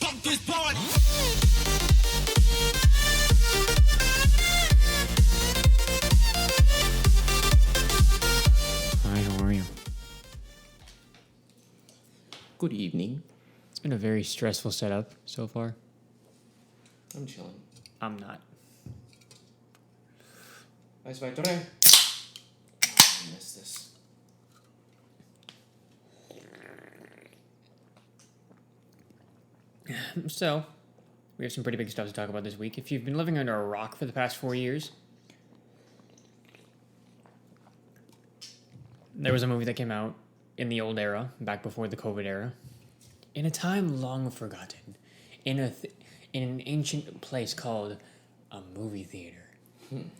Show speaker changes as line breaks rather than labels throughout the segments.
fuck this party.
Hi, how are you?
Good evening.
It's been a very stressful setup so far.
I'm chilling.
I'm not.
Nice fight today. I missed this.
So, we have some pretty big stuff to talk about this week. If you've been living under a rock for the past 4 years, there was a movie that came out in the old era, back before the COVID era, in a time long forgotten, in an ancient place called a movie theater.
And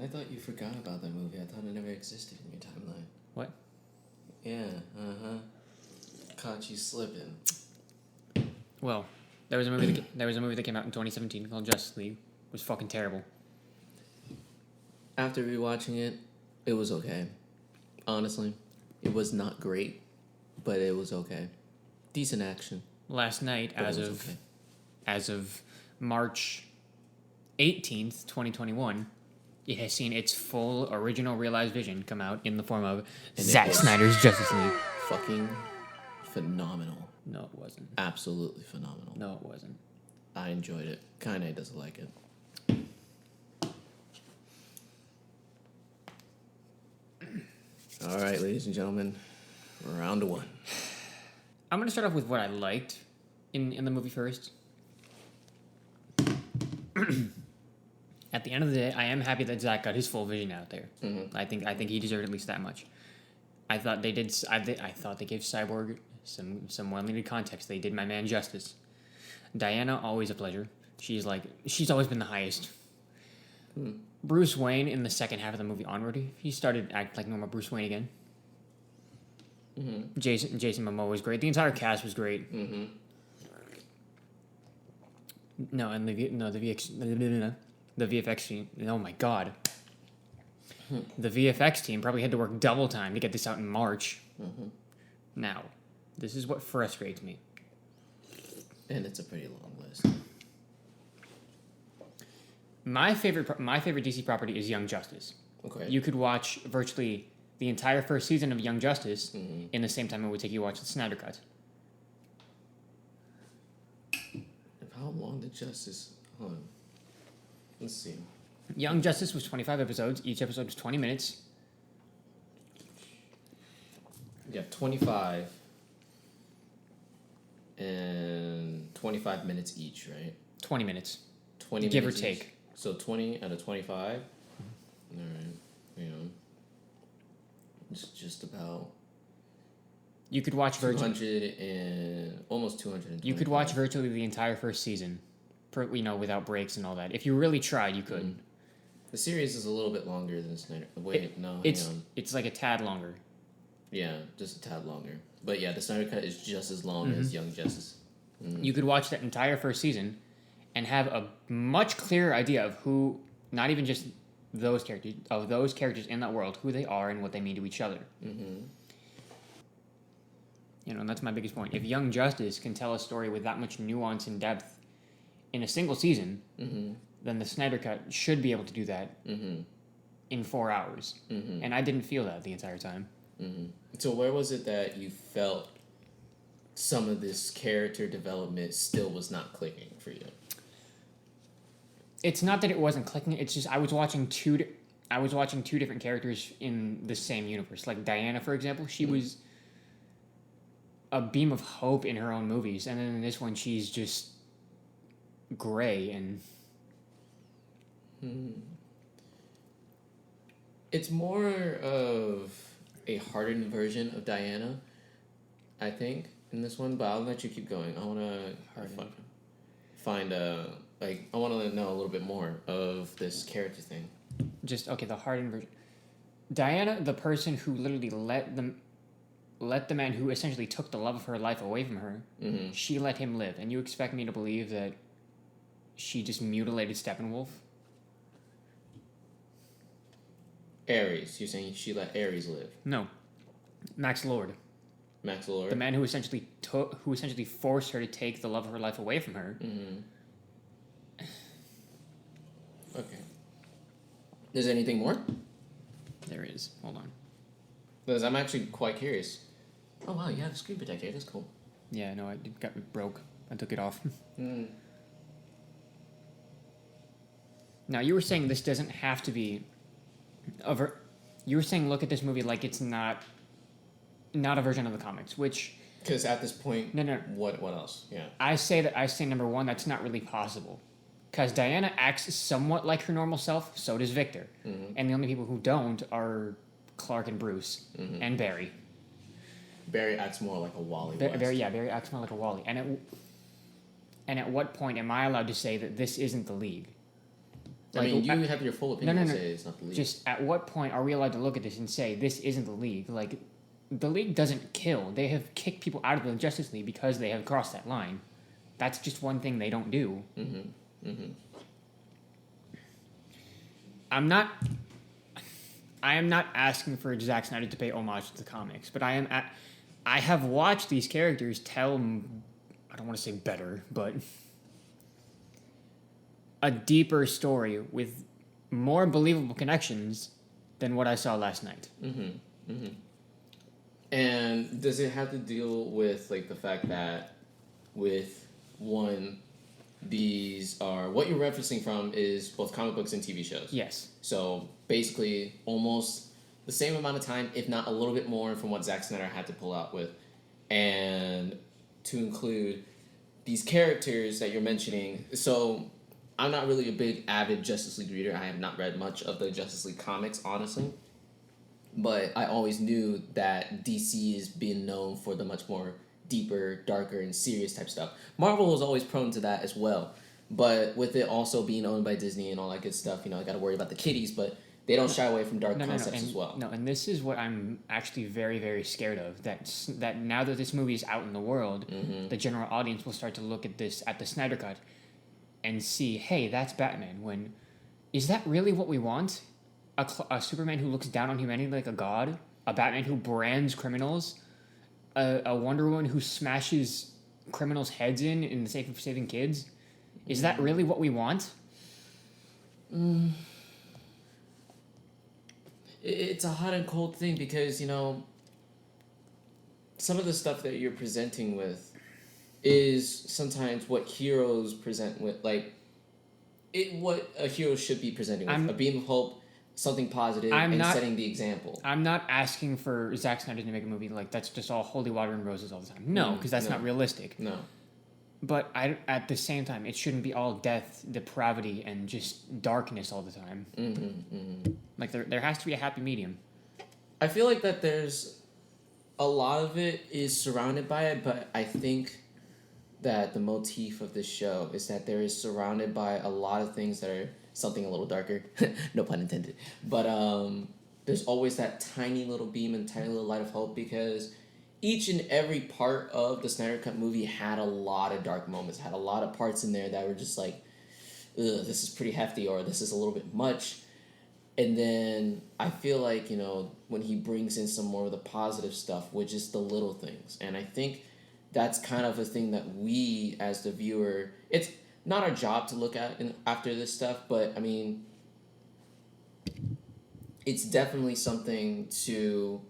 I thought you forgot about that movie. I thought it never existed in your timeline.
What?
Yeah, Caught you slipping.
Well, there was a movie that came out in 2017 called Justice League. It was fucking terrible.
After rewatching it, it was okay. Honestly, it was not great, but it was okay. Decent action.
Last night, as of March 18th, 2021, it has seen its full original realized vision come out in the form of Zack Snyder's Justice League.
Fucking phenomenal.
No, it wasn't.
Absolutely phenomenal.
No, it wasn't.
I enjoyed it. Kinda doesn't like it. All right, ladies and gentlemen, round one.
I'm going to start off with what I liked in the movie first. At the end of the day, I am happy that Zack got his full vision out there. Mm-hmm. I think he deserved at least that much. I thought they did. I thought they gave Cyborg some well-needed context. They did my man justice. Diana, always a pleasure. She's always been the highest. Bruce Wayne in the second half of the movie onward, he started to act like normal Bruce Wayne again. Mm-hmm. Jason Momoa was great. The entire cast was great. Mm-hmm. The VFX team. Oh my god. The VFX team probably had to work double time to get this out in March. Mm-hmm. Now, this is what frustrates me.
And it's a pretty long list.
My favorite DC property is Young Justice.
Okay.
You could watch virtually the entire first season of Young Justice in the same time it would take you to watch the Snyder Cut.
How long did Justice... Hold on. Let's see.
Young Justice was 25 episodes. Each episode was 20 minutes.
Yeah, 25. And 25 minutes each, right?
20 minutes.
20
give
minutes
or take.
Each. So 20 out of 25? All right. You know. It's just about...
You could watch virtually...
200 and... Almost 200.
You could watch virtually the entire first season. Without breaks and all that. If you really tried, you could.
Mm. The series is a little bit longer than Snyder.
It's like a tad longer.
Yeah, just a tad longer. But yeah, the Snyder Cut is just as long as Young Justice. Mm.
You could watch that entire first season and have a much clearer idea of who, not even just those characters in that world, who they are and what they mean to each other. Mm-hmm. And that's my biggest point. If Young Justice can tell a story with that much nuance and depth in a single season, then the Snyder Cut should be able to do that in 4 hours. Mm-hmm. And I didn't feel that the entire time.
Mm-hmm. So where was it that you felt some of this character development still was not clicking for you?
It's not that it wasn't clicking. It's just I was watching two different characters in the same universe. Like Diana, for example, she was a beam of hope in her own movies. And then in this one, she's just... gray and
it's more of a hardened version of Diana, I think, in this one, but I'll let you keep going. I want to find I want to know a little bit more of this character thing.
The hardened version. Diana, the person who literally let the man who essentially took the love of her life away from her, she let him live, and you expect me to believe that she just mutilated Steppenwolf?
Ares. You're saying she let Ares live?
No. Max Lord.
Max Lord.
The man who essentially forced her to take the love of her life away from her.
Okay. Is there anything more?
There is. Hold on.
Because I'm actually quite curious. Oh, wow, you have a screen protector. That's cool.
Yeah, no, it got broke. I took it off. Now, you were saying this doesn't have to be... You were saying look at this movie like it's not a version of the comics, which...
Because at this point...
No.
What else? Yeah.
I say, number one, that's not really possible. Because Diana acts somewhat like her normal self, so does Victor. And the only people who don't are Clark and Bruce, and Barry.
Barry acts more like a Wally.
Barry acts more like a Wally. And at what point am I allowed to say that this isn't the League?
Like, I mean, you have your full opinion to say it's not the League.
Just at what point are we allowed to look at this and say this isn't the League? Like, the League doesn't kill. They have kicked people out of the Justice League because they have crossed that line. That's just one thing they don't do. I am not asking for Zack Snyder to pay homage to the comics, but I have watched these characters tell, I don't want to say better, but a deeper story with more believable connections than what I saw last night.
And does it have to deal with like the fact that with one, these are what you're referencing from is both comic books and TV shows.
Yes.
So basically almost the same amount of time, if not a little bit more, from what Zack Snyder had to pull out with. And to include these characters that you're mentioning. So I'm not really a big avid Justice League reader. I have not read much of the Justice League comics, honestly. But I always knew that DC is being known for the much more deeper, darker, and serious type stuff. Marvel was always prone to that as well. But with it also being owned by Disney and all that good stuff, I got to worry about the kiddies, but they don't shy away from dark concepts as well.
No, and this is what I'm actually very, very scared of. That now that this movie is out in the world, the general audience will start to look at this, at the Snyder Cut, and see, hey, that's Batman. Is that really what we want? A Superman who looks down on humanity like a god? A Batman who brands criminals? A Wonder Woman who smashes criminals' heads in the sake of saving kids? Is that really what we want?
It's a hot and cold thing because, some of the stuff that you're presenting with is sometimes what heroes present with, what a hero should be presenting with. A beam of hope, something positive, setting the example.
I'm not asking for Zack Snyder to make a movie like that's just all holy water and roses all the time. No, because that's not realistic.
No.
But at the same time, it shouldn't be all death, depravity, and just darkness all the time. Like, there has to be a happy medium.
I feel like that there's a lot of it is surrounded by it, but I think that the motif of this show is that there is surrounded by a lot of things that are something a little darker. No pun intended. But there's always that tiny little beam and tiny little light of hope because each and every part of the Snyder Cut movie had a lot of dark moments, had a lot of parts in there that were just like, ugh, this is pretty hefty or this is a little bit much. And then I feel like, when he brings in some more of the positive stuff, which is the little things. And I think that's kind of a thing that we, as the viewer, it's not our job to look at after this stuff, but, I mean, it's definitely something to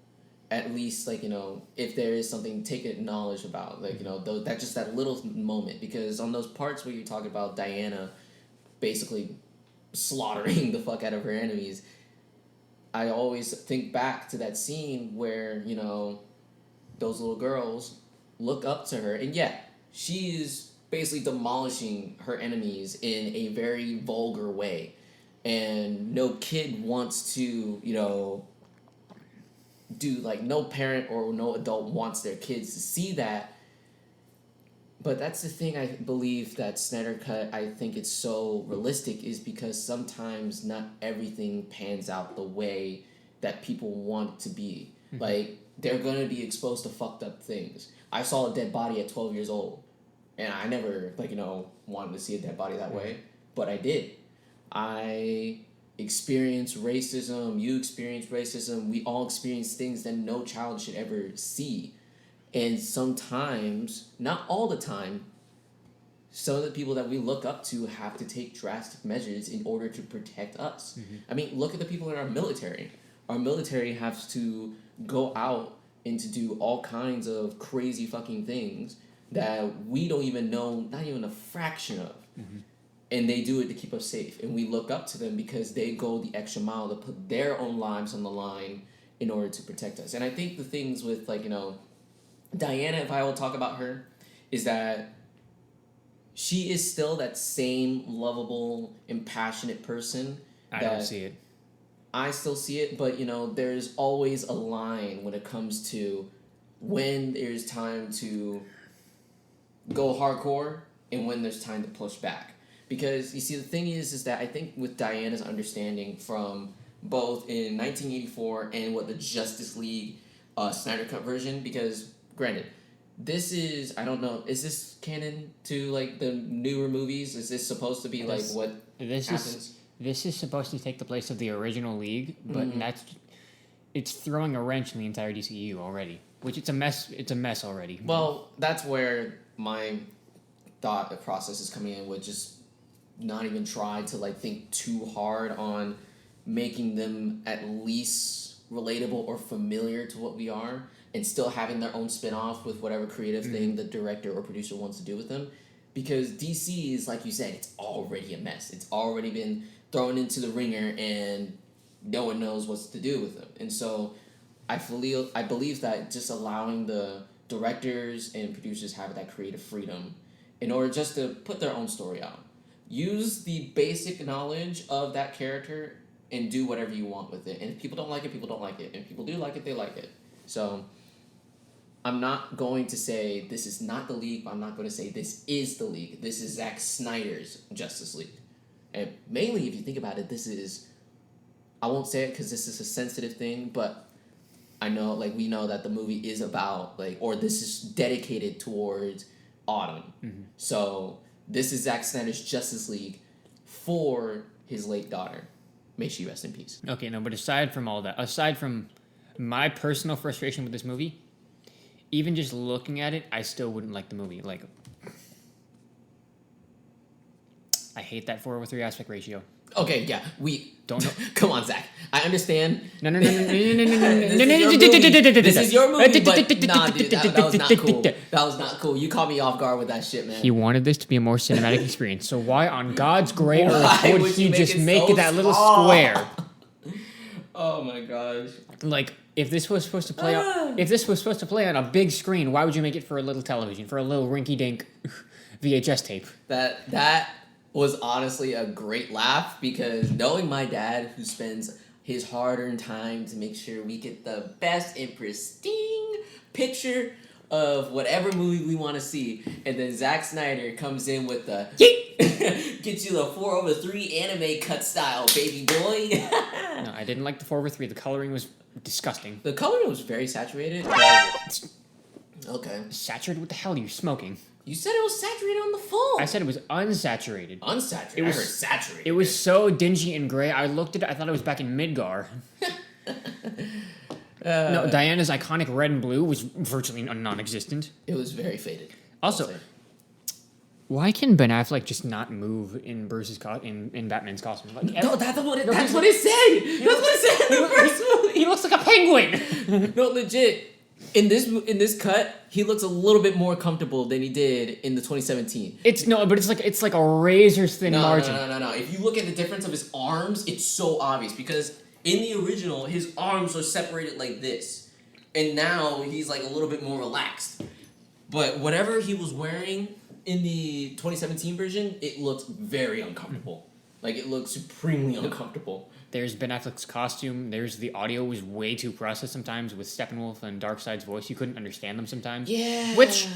at least, if there is something, take knowledge about, that's just that little moment. Because on those parts where you talk about Diana basically slaughtering the fuck out of her enemies, I always think back to that scene where, those little girls look up to her, and she is basically demolishing her enemies in a very vulgar way. And no kid wants to, no parent or no adult wants their kids to see that. But that's the thing I believe that Snyder Cut, I think it's so realistic, is because sometimes not everything pans out the way that people want it to be. They're going to be exposed to fucked up things. I saw a dead body at 12 years old. And I never, wanted to see a dead body that way. But I did. I experienced racism. You experienced racism. We all experience things that no child should ever see. And sometimes, not all the time, some of the people that we look up to have to take drastic measures in order to protect us. I mean, look at the people in our military. Our military has to go out and to do all kinds of crazy fucking things that we don't even know, not even a fraction of. And they do it to keep us safe. And we look up to them because they go the extra mile to put their own lives on the line in order to protect us. And I think the things with, like, you know, Diana, if I will talk about her, is that she is still that same lovable and passionate person.
I don't see it.
I still see it, but, you know, there's always a line when it comes to when there's time to go hardcore and when there's time to push back. Because, you see, the thing is that I think with Diana's understanding from both in 1984 and what the Justice League Snyder Cut version, because, granted, this is, I don't know, is this canon to, like, the newer movies? Is this supposed to be, like, what happens?
This is supposed to take the place of the original League, but it's throwing a wrench in the entire DCU already, which it's a mess already.
Well, that's where my thought process is coming in, with just not even try to, like, think too hard on making them at least relatable or familiar to what we are, and still having their own spin-off with whatever creative thing the director or producer wants to do with them. Because DC is, like you said, it's already a mess. It's already been thrown into the ringer, and no one knows what to do with them. And so I believe that just allowing the directors and producers have that creative freedom in order just to put their own story out. Use the basic knowledge of that character and do whatever you want with it. And if people don't like it, people don't like it. And if people do like it, they like it. So I'm not going to say this is not the League, but I'm not going to say this is the League. This is Zack Snyder's Justice League. And mainly, if you think about it, this is... I won't say it because this is a sensitive thing, but I know, like, we know that the movie is about, like, or this is dedicated towards Autumn. So this is Zack Snyder's Justice League for his late daughter. May she rest in peace.
Okay, no, but aside from all that, aside from my personal frustration with this movie, even just looking at it, I still wouldn't like the movie. Like, I hate that 4:3 aspect ratio.
Okay, yeah, we
don't know.
Come on, Zach. I understand.
No.
This is your movie, but nah, dude, that was not cool. That was not cool. You caught me off guard with that shit, man.
He wanted this to be a more cinematic experience, so why on God's great earth would he just make that little square?
Oh my gosh!
Like, if this was supposed to play on a big screen, why would you make it for a little television, for a little rinky-dink VHS tape?
That was honestly a great laugh, because knowing my dad, who spends his hard-earned time to make sure we get the best and pristine picture of whatever movie we want to see, and then Zack Snyder comes in with the gets you the 4:3 anime cut style, baby boy.
No, I didn't like the 4:3. The coloring was disgusting.
The coloring was very saturated. Okay.
Saturated? What the hell are you smoking?
You said it was saturated on the phone.
I said it was unsaturated.
Unsaturated? I heard saturated.
It was so dingy and gray. I looked at it, I thought it was back in Midgar. No, Diana's iconic red and blue was virtually non-existent.
It was very faded.
Also, why can Ben Affleck just not move in Bruce's in Batman's costume? Like,
no, that's what it said. That's what it said in the first movie.
He looks like a penguin.
No, legit. In this cut, he looks a little bit more comfortable than he did in the 2017.
It's like a razor's thin margin.
No. If you look at the difference of his arms, it's so obvious, because in the original, his arms are separated like this, and now he's like a little bit more relaxed. But whatever he was wearing in the 2017 version, it looked very uncomfortable. Like, it looked supremely uncomfortable.
There's Ben Affleck's costume. There's the audio was way too processed sometimes with Steppenwolf and Darkseid's voice. You couldn't understand them sometimes.
Yeah.
Which,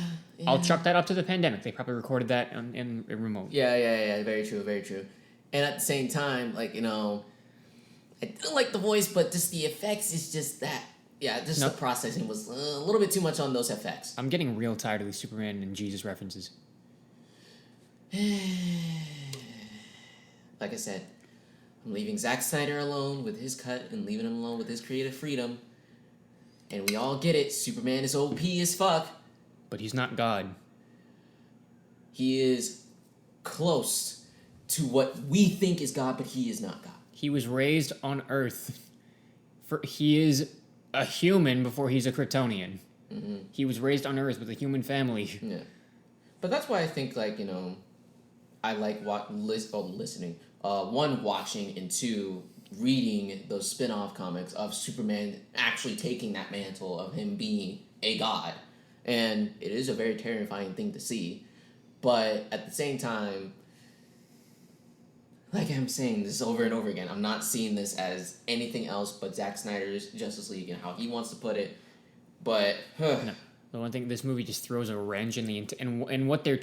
I'll chuck that up to the pandemic. They probably recorded that in remote.
Yeah. Very true. And at the same time, like, you know, I do like the voice, but just the effects is just that. Yeah, just the processing was a little bit too much on those effects.
I'm getting real tired of these Superman and Jesus references.
Like I said, I'm leaving Zack Snyder alone with his cut and leaving him alone with his creative freedom. And we all get it. Superman is OP as fuck.
But he's not God.
He is close to what we think is God, but he is not God.
He was raised on Earth. He is a human before he's a Kryptonian. Mm-hmm. He was raised on Earth with a human family.
Yeah. But that's why I think, like, you know, I like listening. One, watching, and two, reading those spin-off comics of Superman actually taking that mantle of him being a god. And it is a very terrifying thing to see. But at the same time, like I'm saying this over and over again, I'm not seeing this as anything else but Zack Snyder's Justice League and how he wants to put it. But
no, the one thing, this movie just throws a wrench in the and what they're.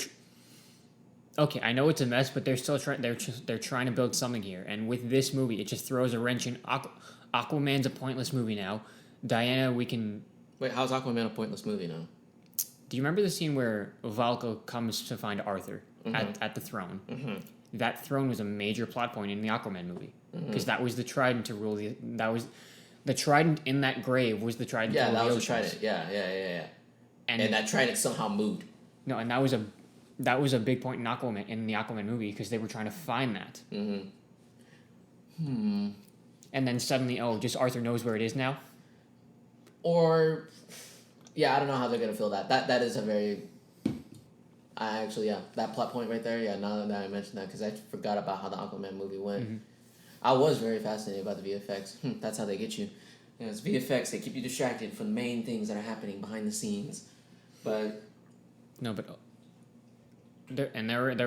Okay, I know it's a mess, but they're still trying. They're trying to build something here, and with this movie, it just throws a wrench in. Aquaman's a pointless movie now. Diana, we can.
Wait, how's Aquaman a pointless movie now?
Do you remember the scene where Valko comes to find Arthur at the throne? Mm-hmm. That throne was a major plot point in the Aquaman movie because that was the trident to rule the. That was the trident in that grave was the trident.
Yeah,
to rule
that
the
was
oceans.
the trident. Yeah. And that trident somehow moved.
No, and that was a big point in the Aquaman movie because they were trying to find that.
Mm-hmm.
And then suddenly, just Arthur knows where it is now.
Or, yeah, I don't know how they're gonna fill that. That is a very. That plot point right there. Yeah, now that I mentioned that, because I forgot about how the Aquaman movie went. Mm-hmm. I was very fascinated about the VFX. That's how they get you. Yeah, it's VFX. They keep you distracted from the main things that are happening behind the scenes. But there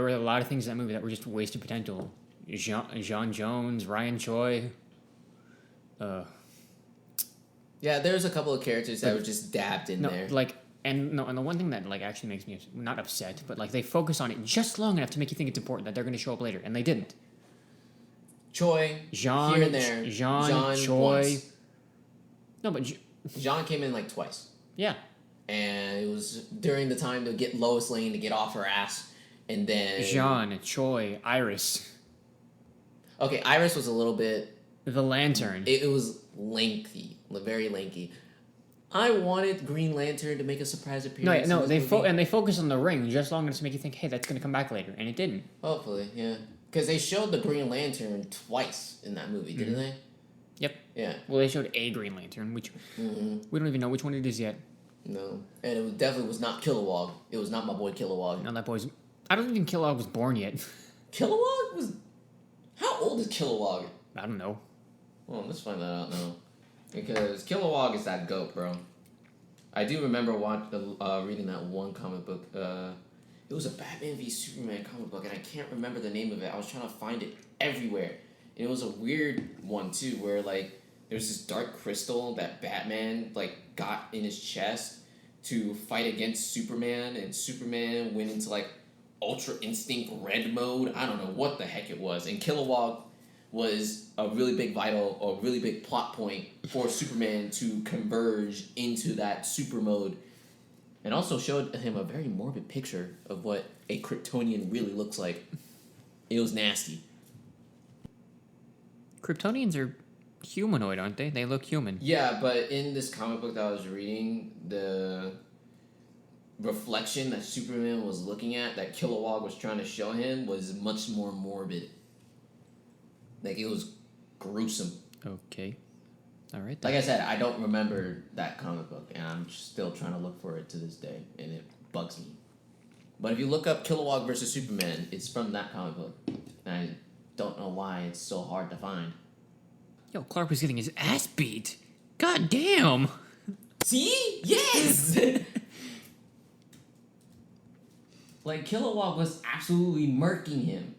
were a lot of things in that movie that were just wasted potential. Jean Jones, Ryan Choi. Yeah, there's a couple of characters that were just dabbed in there.
And the one thing that actually makes me not upset, but they focus on it just long enough to make you think it's important that they're going to show up later, and they didn't.
Choi,
Jean,
here and there.
Jean Choi.
Once.
No, but
Jean came in twice.
Yeah.
And it was during the time to get Lois Lane to get off her ass, and then
Jean, Choi, Iris.
Okay, Iris was a little bit.
The Lantern.
It was lengthy, very lanky. I wanted Green Lantern to make a surprise appearance.
No, they focus on the ring just long enough to make you think, hey, that's gonna come back later, and it didn't.
Hopefully, yeah, because they showed the Green Lantern twice in that movie, didn't they?
Yep.
Yeah.
Well, they showed a Green Lantern, which we don't even know which one it is yet.
No, and it definitely was not Kilowog. It was not my boy Kilowog.
No, that boy's. I don't think Kilowog was born yet.
Kilowog was. How old is Kilowog?
I don't know.
Well, let's find that out now. Because Kilowog is that goat, bro. I do remember reading that one comic book. It was a Batman v Superman comic book, and I can't remember the name of it. I was trying to find it everywhere. And it was a weird one, too, where, there's this dark crystal that Batman, got in his chest to fight against Superman, and Superman went into, Ultra Instinct Red mode. I don't know what the heck it was. And Kilowog was a really big plot point for Superman to converge into that super mode, and also showed him a very morbid picture of what a Kryptonian really looks like. It was nasty.
Kryptonians are humanoid, aren't they? They look human.
Yeah, but in this comic book that I was reading, the reflection that Superman was looking at, that Kilowog was trying to show him, was much more morbid. It was gruesome.
Okay. All right.
Like I said, I don't remember that comic book, and I'm still trying to look for it to this day, and it bugs me. But if you look up Kilowog versus Superman, it's from that comic book. And I don't know why it's so hard to find.
Yo, Clark was getting his ass beat. God damn!
See? Yes! Kilowog was absolutely murking him.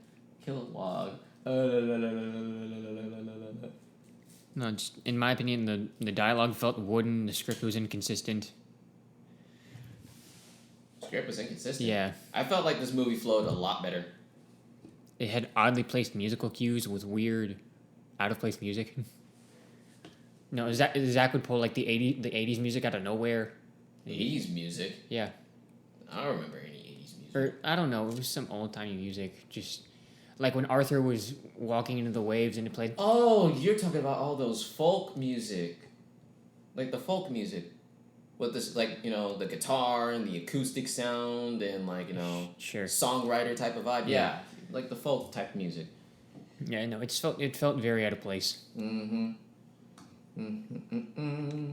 Kilowog.
No, just in my opinion, the dialogue felt wooden. The script was inconsistent.
Script was inconsistent.
Yeah,
I felt like this movie flowed a lot better.
It had oddly placed musical cues with weird, out of place music. No, Zack would pull the 80s music out of nowhere.
80s music?
Yeah.
I don't remember any 80s music.
Or I don't know. It was some old timey music. Just. When Arthur was walking into the waves and it played...
Oh, you're talking about all those folk music. like the folk music, with this like the guitar and the acoustic sound and like
Sure.
songwriter type of vibe. Yeah, like the folk type of music.
Yeah, no, it felt very out of place.
Mm-hmm. Mm-hmm.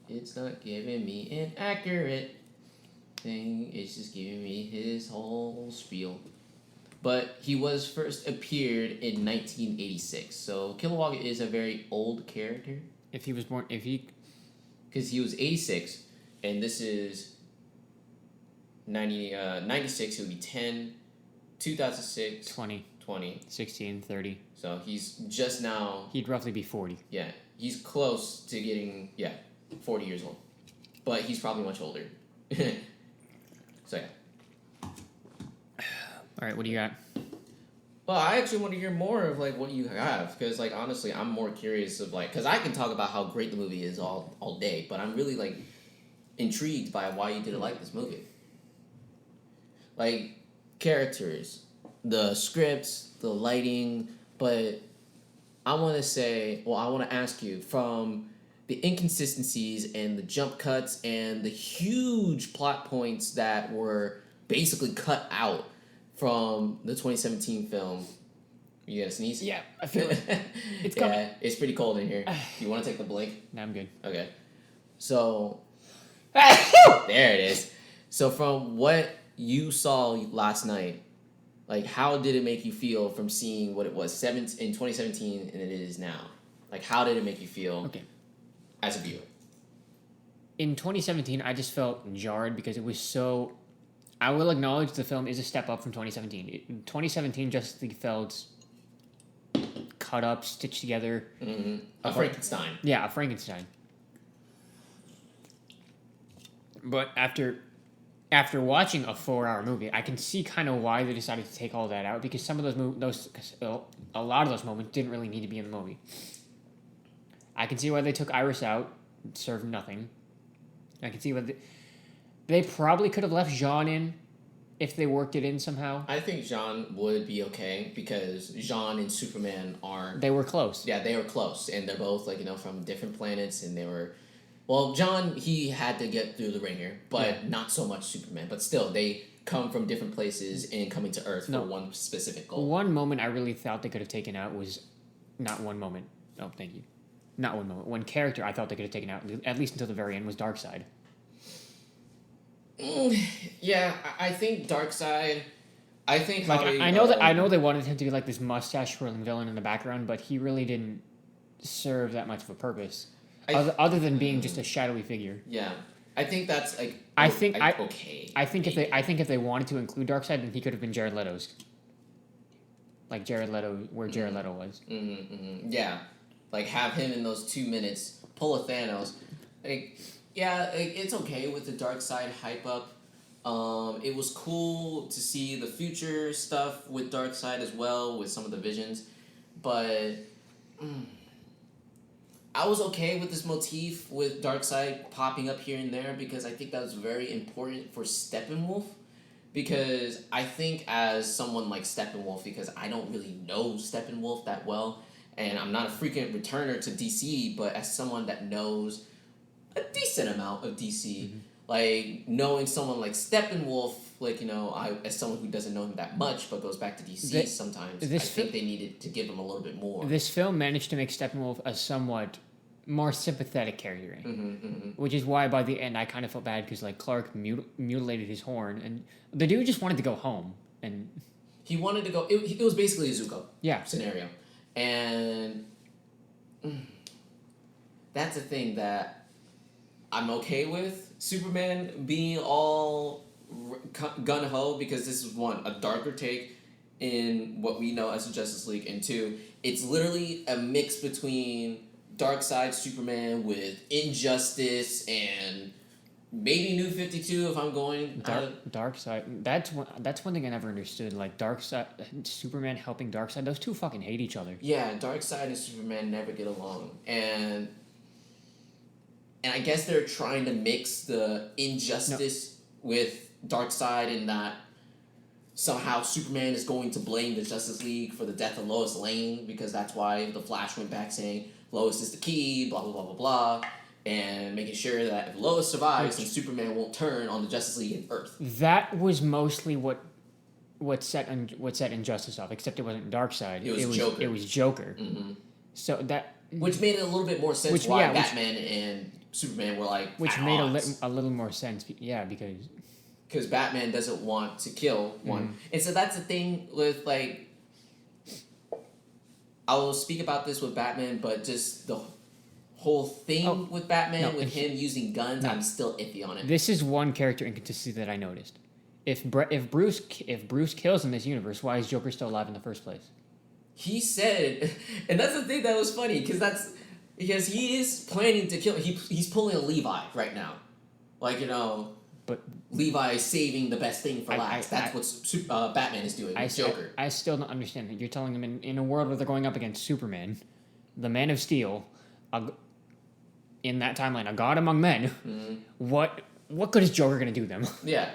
It's not giving me an accurate thing. It's just giving me his whole spiel. But he was first appeared in 1986. So Kilowog is a very old character.
Because
he was 86, and this is 96, he'll be 10, 2006, 20.
16, 30.
So he's just now...
He'd roughly be 40.
Yeah, he's close to getting, 40 years old. But he's probably much older. So, yeah.
Alright, what do you got?
Well, I actually want to hear more of, like, what you have. Because, like, honestly, I'm more curious of, like... Because I can talk about how great the movie is all day. But I'm really, like, intrigued by why you didn't like this movie. Like, characters, the scripts, the lighting. But I want to say... Well, I want to ask you, from the inconsistencies and the jump cuts and the huge plot points that were basically cut out from the 2017 film. You gonna sneeze?
Yeah, I feel it. It's coming.
Yeah, it's pretty cold in here. You want to take the blink?
No, I'm good.
Okay. So, there it is. So from what you saw last night, like, how did it make you feel from seeing what it was in 2017 and it is now? Like, how did it make you feel as a viewer?
In 2017, I just felt jarred because it was so... I will acknowledge the film is a step up from 2017. 2017 just felt cut up, stitched together.
Mm-hmm. A Frankenstein.
Yeah, a Frankenstein. But after watching a 4-hour movie, I can see kind of why they decided to take all that out, because some of a lot of those moments didn't really need to be in the movie. I can see why they took Iris out, served nothing. I can see why they probably could have left Jean in if they worked it in somehow. I
think Jean would be okay because Jean and Superman are...
They were close.
Yeah, they were close. And they're both, like, from different planets. And they were... Well, John, he had to get through the ringer, but not so much Superman. But still, they come from different places and coming to Earth for one specific goal.
One moment I really thought they could have taken out was... Not one moment. Oh, thank you. Not one moment. One character I thought they could have taken out, at least until the very end, was Darkseid.
Yeah, I think Darkseid. I think
I know they wanted him to be like this mustache twirling villain in the background, but he really didn't serve that much of a purpose, other than being just a shadowy figure.
Yeah, I think that's like.
Okay. I think if they wanted to include Darkseid, then he could have been Jared Leto's. Like Jared Leto, where Jared Leto was.
Yeah, like have him in those 2 minutes, pull a Thanos, like. Yeah, it's okay with the Darkseid hype up. It was cool to see the future stuff with Darkseid as well, with some of the visions. But I was okay with this motif with Darkseid popping up here and there because I think that was very important for Steppenwolf. Because I think as someone like Steppenwolf, because I don't really know Steppenwolf that well, and I'm not a frequent returner to DC, but as someone that knows a decent amount of DC, like knowing someone like Steppenwolf, like as someone who doesn't know him that much but goes back to DC sometimes, I think they needed to give him a little bit more.
This film managed to make Steppenwolf a somewhat more sympathetic character, which is why by the end I kind of felt bad because like Clark mutilated his horn and the dude just wanted to go home and
he wanted to go. It was basically a Zuko scenario, and that's a thing that I'm okay with Superman being all gun-ho because this is one, a darker take in what we know as the Justice League, and two, it's literally a mix between Darkseid Superman with Injustice and maybe New 52 if I'm going...
Darkseid, that's one thing I never understood, like Darkseid, Superman helping Darkseid, those two fucking hate each other.
Yeah, Darkseid and Superman never get along, and I guess they're trying to mix the Injustice with Darkseid in that somehow Superman is going to blame the Justice League for the death of Lois Lane because that's why the Flash went back saying Lois is the key, blah, blah, blah, blah, blah, and making sure that if Lois survives, then Superman won't turn on the Justice League and Earth.
That was mostly what set Injustice off, except it wasn't Darkseid.
It was Joker.
It was Joker.
Mm-hmm.
So that...
Which made it a little bit more sense why Batman and Superman were like
which
at
made
odds.
a little more sense, yeah, because
Batman doesn't want to kill one, and so that's the thing with like. I will speak about this with Batman, but just the whole thing with Batman him using guns, I'm still iffy on it.
This is one character inconsistency that I noticed. If Bruce kills in this universe, why is Joker still alive in the first place?
He said, and that's the thing that was funny because he is planning to kill. He's pulling a Levi right now, like But Levi is saving the best thing for last. That's what Batman is doing with Joker.
I still don't understand that. You're telling them in a world where they're going up against Superman, the Man of Steel, in that timeline, a god among men. Mm-hmm. What good is Joker going to do them?
Yeah.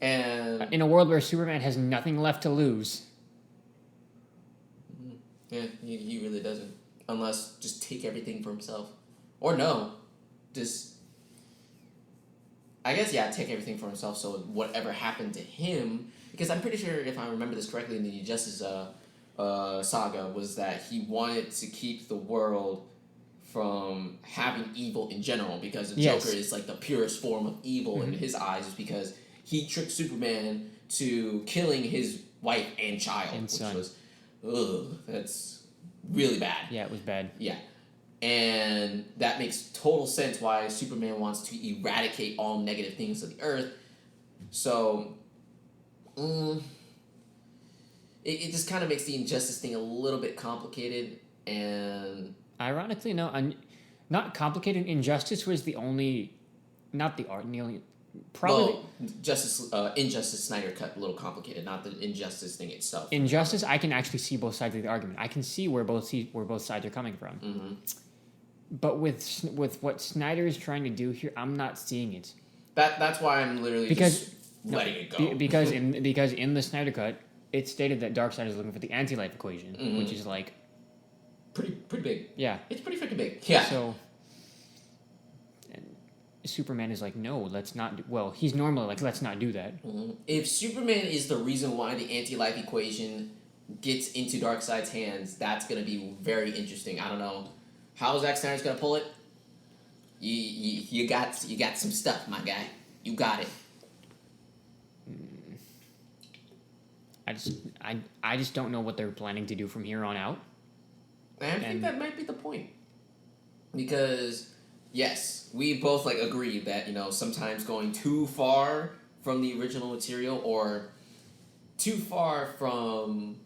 And
in a world where Superman has nothing left to lose.
Yeah, he really doesn't. Unless just take everything for himself. Or no. Just... I guess, take everything for himself, so whatever happened to him... Because I'm pretty sure, if I remember this correctly, in the Justice saga, was that he wanted to keep the world from having evil in general, because the Joker is like the purest form of evil in his eyes, is because he tricked Superman to killing his wife and child, which was... that's really bad.
Yeah, it was bad.
Yeah. And that makes total sense why Superman wants to eradicate all negative things of the Earth. So, it just kind of makes the injustice thing a little bit complicated. And
ironically, no, not complicated. Injustice was the only, not the art, the only. Probably
Injustice Snyder cut a little complicated, not the Injustice thing itself.
Injustice, I can actually see both sides of the argument. I can see where both sides are coming from.
Mm-hmm.
But with what Snyder is trying to do here, I'm not seeing it.
That's why I'm literally just letting it go.
Because in the Snyder cut, it stated that Darkseid is looking for the anti-life equation, which is like
pretty big.
Yeah,
it's pretty freaking big. Yeah.
So. Superman is like, no, let's not do... Well, he's normally like, let's not do that.
Mm-hmm. If Superman is the reason why the anti-life equation gets into Darkseid's hands, that's going to be very interesting. I don't know how Zack Snyder's going to pull it. You got some stuff, my guy. You got it.
I just don't know what they're planning to do from here on out.
And I think that might be the point. Because... Yes, we both agree that sometimes going too far from the original material or too far from.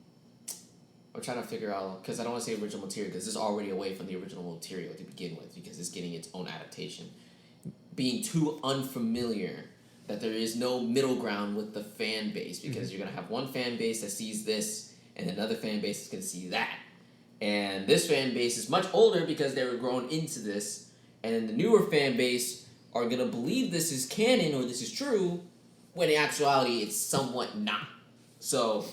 I'm trying to figure out because I don't want to say original material because it's already away from the original material to begin with because it's getting its own adaptation. Being too unfamiliar that there is no middle ground with the fan base because you're gonna have one fan base that sees this and another fan base is gonna see that, and this fan base is much older because they were grown into this. And then the newer fan base are going to believe this is canon or this is true, when in actuality it's somewhat not. So,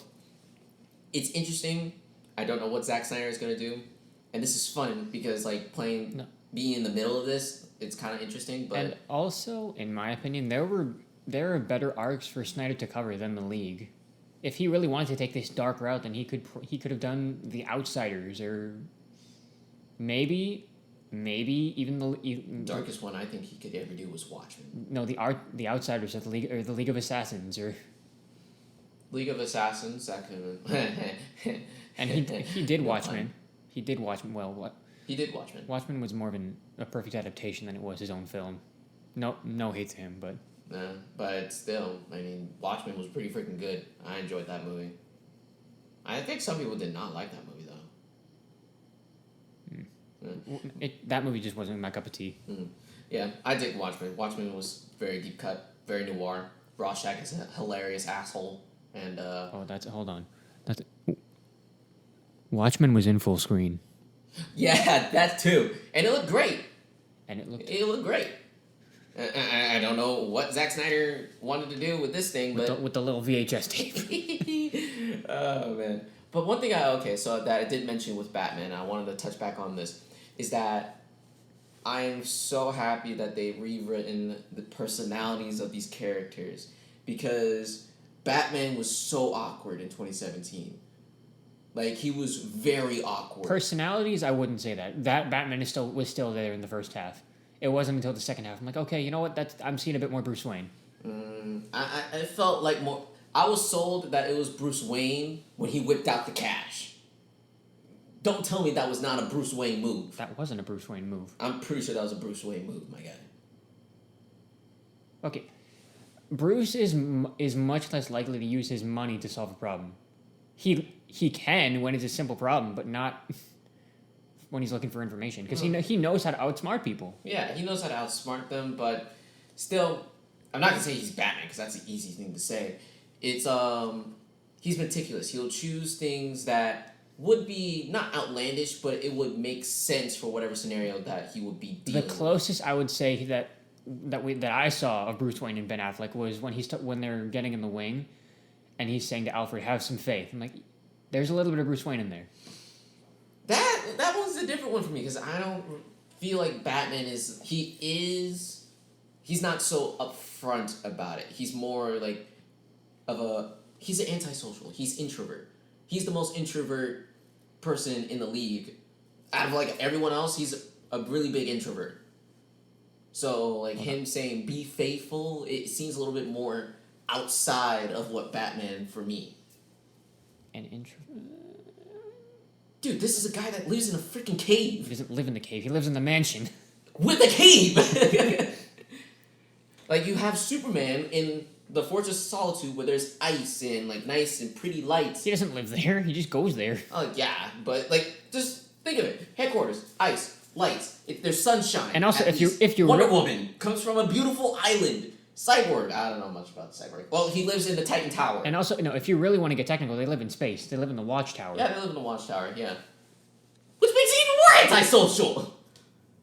it's interesting. I don't know what Zack Snyder is going to do. And this is fun because, being in the middle of this, it's kind of interesting. But
and also, in my opinion, there are better arcs for Snyder to cover than the League. If he really wanted to take this dark route, then he could have done The Outsiders or maybe even the
darkest one I think he could ever do was Watchmen.
No, the Outsiders of the League of Assassins or
League of Assassins. That could.
And he did Watchmen. He did Watchmen. Well, what?
He did Watchmen.
Watchmen was more of a perfect adaptation than it was his own film. No hate to him, but.
But still, I mean, Watchmen was pretty freaking good. I enjoyed that movie. I think some people did not like that movie though.
That movie just wasn't my cup of tea.
Yeah, I dig Watchmen. Watchmen was very deep cut, very noir. Rorschach is a hilarious asshole, and
hold on. Watchmen was in full screen.
Yeah, that too, and it looked great.
It
looked great. I don't know what Zack Snyder wanted to do with this thing, but
with the little VHS tape.
Oh man. But one thing that I did mention with Batman, I wanted to touch back on this, is that I am so happy that they've rewritten the personalities of these characters, because Batman was so awkward in 2017. Like, he was very awkward.
Personalities, I wouldn't say that. That Batman was still there in the first half. It wasn't until the second half. I'm like, okay, you know what? I'm seeing a bit more Bruce Wayne.
I felt like more. I was sold that it was Bruce Wayne when he whipped out the cash. Don't tell me that was not a Bruce Wayne move.
That wasn't a Bruce Wayne move.
I'm pretty sure that was a Bruce Wayne move, my guy.
Okay. Bruce is much less likely to use his money to solve a problem. He can when it's a simple problem, but not when he's looking for information. Because he knows how to outsmart people.
Yeah, he knows how to outsmart them, but still, I'm not going to say he's Batman, because that's an easy thing to say. It's, he's meticulous. He'll choose things that would be not outlandish, but it would make sense for whatever scenario that he would be dealing with.
The closest I would say that I saw of Bruce Wayne and Ben Affleck was when they're getting in the wing, and he's saying to Alfred, "Have some faith." I'm like, there's a little bit of Bruce Wayne in there.
That one's a different one for me, because I don't feel like Batman he's not so upfront about it. He's more like he's an antisocial. He's introvert. He's the most introvert person in the league. Out of like everyone else, he's a really big introvert. So like him saying be faithful, it seems a little bit more outside of what Batman for me.
An introvert?
Dude, this is a guy that lives in a freaking cave.
He doesn't live in the cave. He lives in the mansion.
With a cave! Like, you have Superman in the Fortress of Solitude where there's ice and, like, nice and pretty lights.
He doesn't live there. He just goes there.
Oh, yeah. But, like, just think of it. Headquarters, ice, lights. There's sunshine.
And also, if you're
Wonder Woman comes from a beautiful island. Cyborg. I don't know much about Cyborg. Well, he lives in the Titan Tower.
And also, if you really want to get technical, they live in space. They live in the Watchtower.
Yeah, they live in the Watchtower, yeah. Which makes it even more antisocial!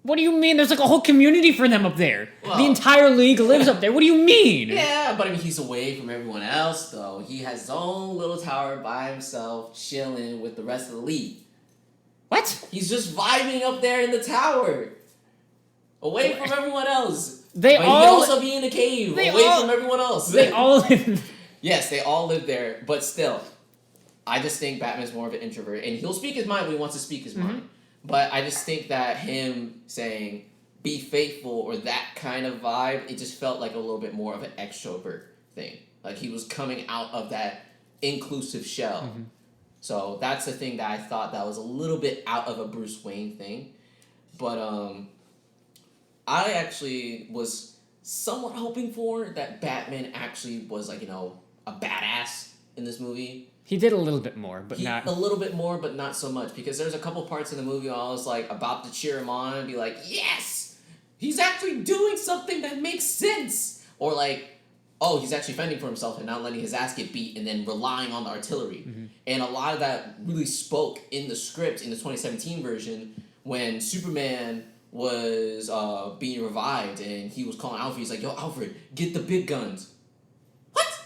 What do you mean? There's like a whole community for them up there.
Well,
the entire league lives up there. What do you mean?
Yeah, but I mean, he's away from everyone else, though. He has his own little tower by himself, chilling with the rest of the league.
What?
He's just vibing up there in the tower. Away from everyone else.
He
can also be in a cave, from everyone else.
They all live.
Yes, they all live there, but still, I just think Batman's more of an introvert, and he'll speak his mind when he wants to speak his mind. But I just think that him saying, be faithful, or that kind of vibe, it just felt like a little bit more of an extrovert thing. Like, he was coming out of that inclusive shell. So that's the thing that I thought that was a little bit out of a Bruce Wayne thing. But, I actually was somewhat hoping for that Batman actually was, like, a badass in this movie.
He did a little bit more, but not...
A little bit more, but not so much. Because there's a couple parts in the movie where I was, like, about to cheer him on and be like, yes! He's actually doing something that makes sense! Or, like, oh, he's actually fending for himself and not letting his ass get beat and then relying on the artillery. And a lot of that really spoke in the script in the 2017 version when Superman was being revived and he was calling Alfred. He's like, yo, Alfred, get the big guns. What?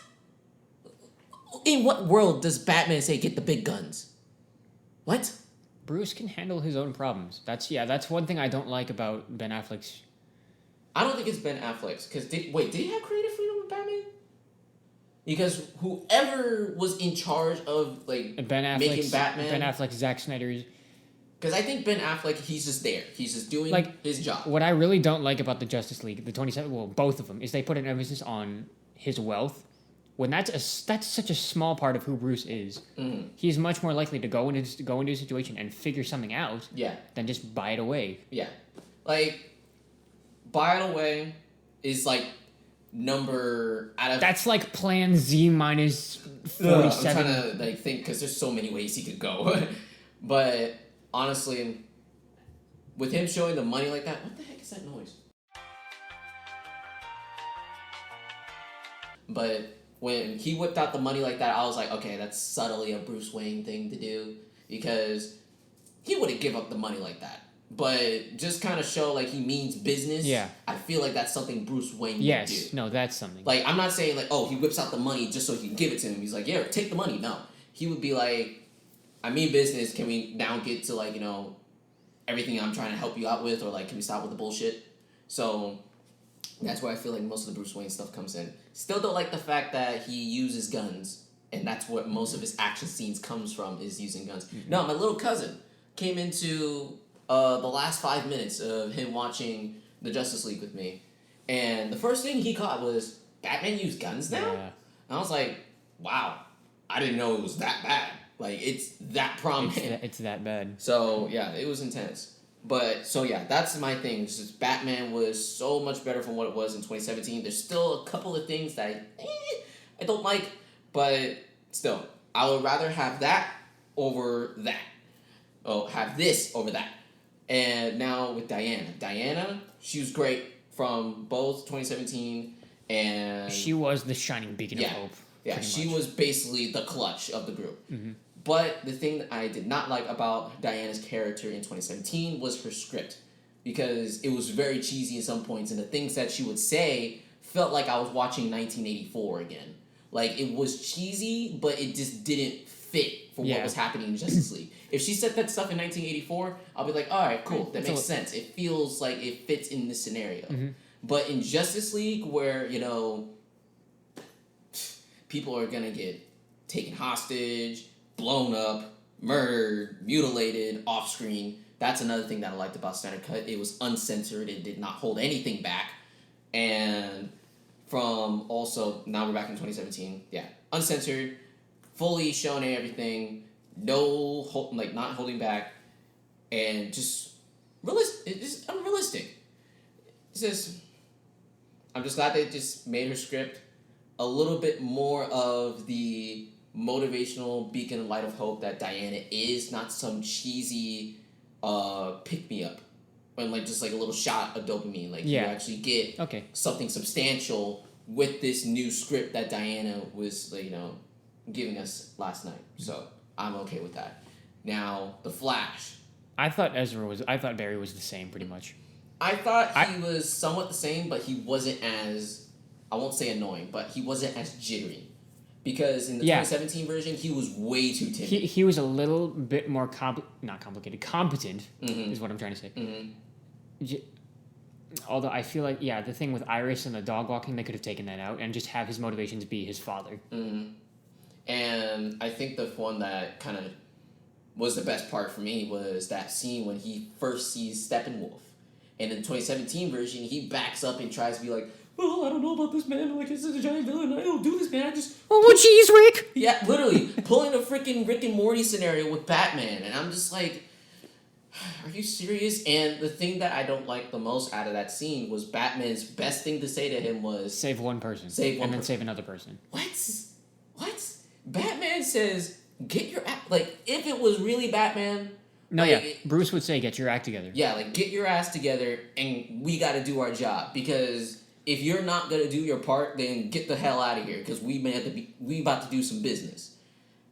In what world does Batman say get the big guns? What?
Bruce can handle his own problems. That's one thing I don't like about Ben Affleck's.
I don't think it's Ben Affleck's. Because, did he have creative freedom with Batman? Because whoever was in charge of, like, making Batman...
Ben Affleck, Zack Snyder's...
Because I think Ben Affleck, he's just there. He's just doing his job.
What I really don't like about the Justice League, both of them, is they put an emphasis on his wealth. When that's such a small part of who Bruce is, he's much more likely to go into a situation and figure something out than just buy it away.
Yeah. Like, buy it away is, like, number out of...
That's like plan Z minus 47.
I'm trying to, like, think, because there's so many ways he could go. But... honestly, with him showing the money like that, what the heck is that noise? But when he whipped out the money like that, I was like, okay, that's subtly a Bruce Wayne thing to do, because he wouldn't give up the money like that. But just kind of show like he means business.
Yeah.
I feel like that's something Bruce Wayne would do.
No, that's something.
Like, I'm not saying like, oh, he whips out the money just so he can give it to him. He's like, yeah, take the money. No. he would be like, I mean business, can we now get to like, everything I'm trying to help you out with, or like, can we stop with the bullshit? So that's where I feel like most of the Bruce Wayne stuff comes in. Still don't like the fact that he uses guns, and that's what most of his action scenes comes from, is using guns. Mm-hmm. No, my little cousin came into the last 5 minutes of him watching the Justice League with me, and the first thing he caught was, Batman use guns now? Yeah. And I was like, wow, I didn't know it was that bad. Like, it's that prominent.
It's that bad.
So, yeah, it was intense. But, so yeah, that's my thing. Just Batman was so much better from what it was in 2017. There's still a couple of things that I don't like, but still, I would rather have that over that. Oh, have this over that. And now with Diana, she was great from both 2017 and...
She was the shining beacon of hope.
Yeah, she was basically the clutch of the group. Mm-hmm. But the thing that I did not like about Diana's character in 2017 was her script. Because it was very cheesy at some points, and the things that she would say felt like I was watching 1984 again. Like, it was cheesy, but it just didn't fit for what was happening in Justice League. If she said that stuff in 1984, I'll be like, alright, cool, that makes sense. It feels like it fits in this scenario. Mm-hmm. But in Justice League, where, people are gonna get taken hostage, blown up, murdered, mutilated, off-screen. That's another thing that I liked about Snyder Cut. It was uncensored. It did not hold anything back. And from also, now we're back in 2017. Yeah, uncensored, fully showing everything, not holding back, and just it's unrealistic. It's just, I'm just glad they just made her script a little bit more of the motivational beacon and light of hope that Diana is, not some cheesy pick-me-up. And just like a little shot of dopamine. Like, you actually get something substantial with this new script that Diana was, giving us last night. So, I'm okay with that. Now, The Flash.
I thought Barry was the same, pretty much.
I thought he was somewhat the same, but he wasn't as, I won't say annoying, but he wasn't as jittery. Because in the 2017 version, he was way too timid.
He was a little bit more competent, is what I'm trying to say. Mm-hmm. Although I feel like, the thing with Iris and the dog walking, they could have taken that out and just have his motivations be his father.
Mm-hmm. And I think the one that kind of was the best part for me was that scene when he first sees Steppenwolf. And in the 2017 version, he backs up and tries to be like, well, I don't know about this, man. Like, this is a giant villain. I don't do this, man. I just...
Oh, jeez, Rick!
Yeah, literally. Pulling a freaking Rick and Morty scenario with Batman. And I'm just like, are you serious? And the thing that I don't like the most out of that scene was Batman's best thing to say to him was...
Save one person. And then save another person.
What? Batman says, get your act... Like, if it was really Batman...
No, Bruce would say, get your act together.
Yeah, like, get your ass together and we gotta do our job. Because... if you're not gonna do your part, then get the hell out of here, because we about to do some business.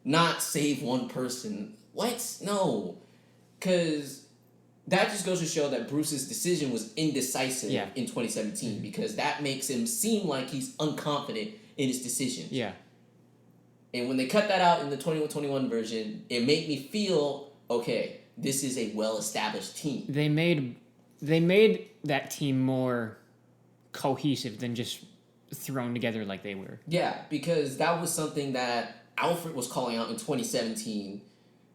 Not save one person. What? No. Because that just goes to show that Bruce's decision was indecisive in 2017, because that makes him seem like he's unconfident in his decisions.
Yeah.
And when they cut that out in the 2021 version, it made me feel, okay, this is a well-established team.
They made that team more cohesive than just thrown together like they were.
Yeah, because that was something that Alfred was calling out in 2017,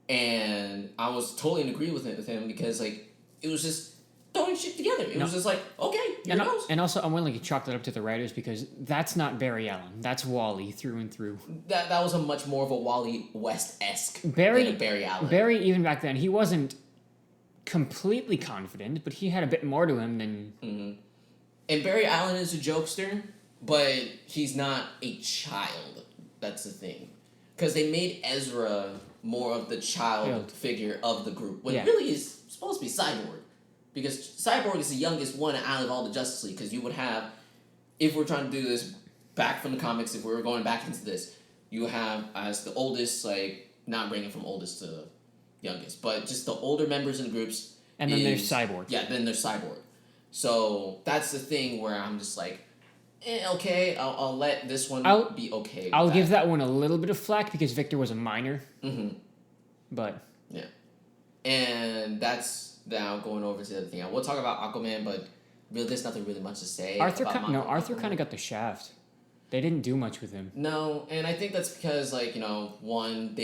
and I was totally in agreement with him because, like, it was just throwing shit together. It was just like, okay, here it goes.
And also, I'm willing to chalk that up to the writers because that's not Barry Allen. That's Wally through and through.
That was a much more of a Wally West-esque than a Barry Allen.
Barry, even back then, he wasn't completely confident, but he had a bit more to him than...
Mm-hmm. And Barry Allen is a jokester, but he's not a child. That's the thing. Because they made Ezra more of the child figure of the group, when really is supposed to be Cyborg. Because Cyborg is the youngest one out of all the Justice League. Because you would have, if we're trying to do this back from the comics, if we were going back into this, you have as the oldest, like, not bringing from oldest to youngest, but just the older members in the groups.
And then there's Cyborg.
Yeah, then there's Cyborg. So that's the thing where I'm just like, Okay, I'll let this one be okay.
I'll give that one a little bit of flack because Victor was a minor.
Mm-hmm.
But
yeah, and that's now going over to the other thing. We'll talk about Aquaman, but really, there's nothing really much to say.
Arthur kind of got the shaft. They didn't do much with him.
No, and I think that's because one,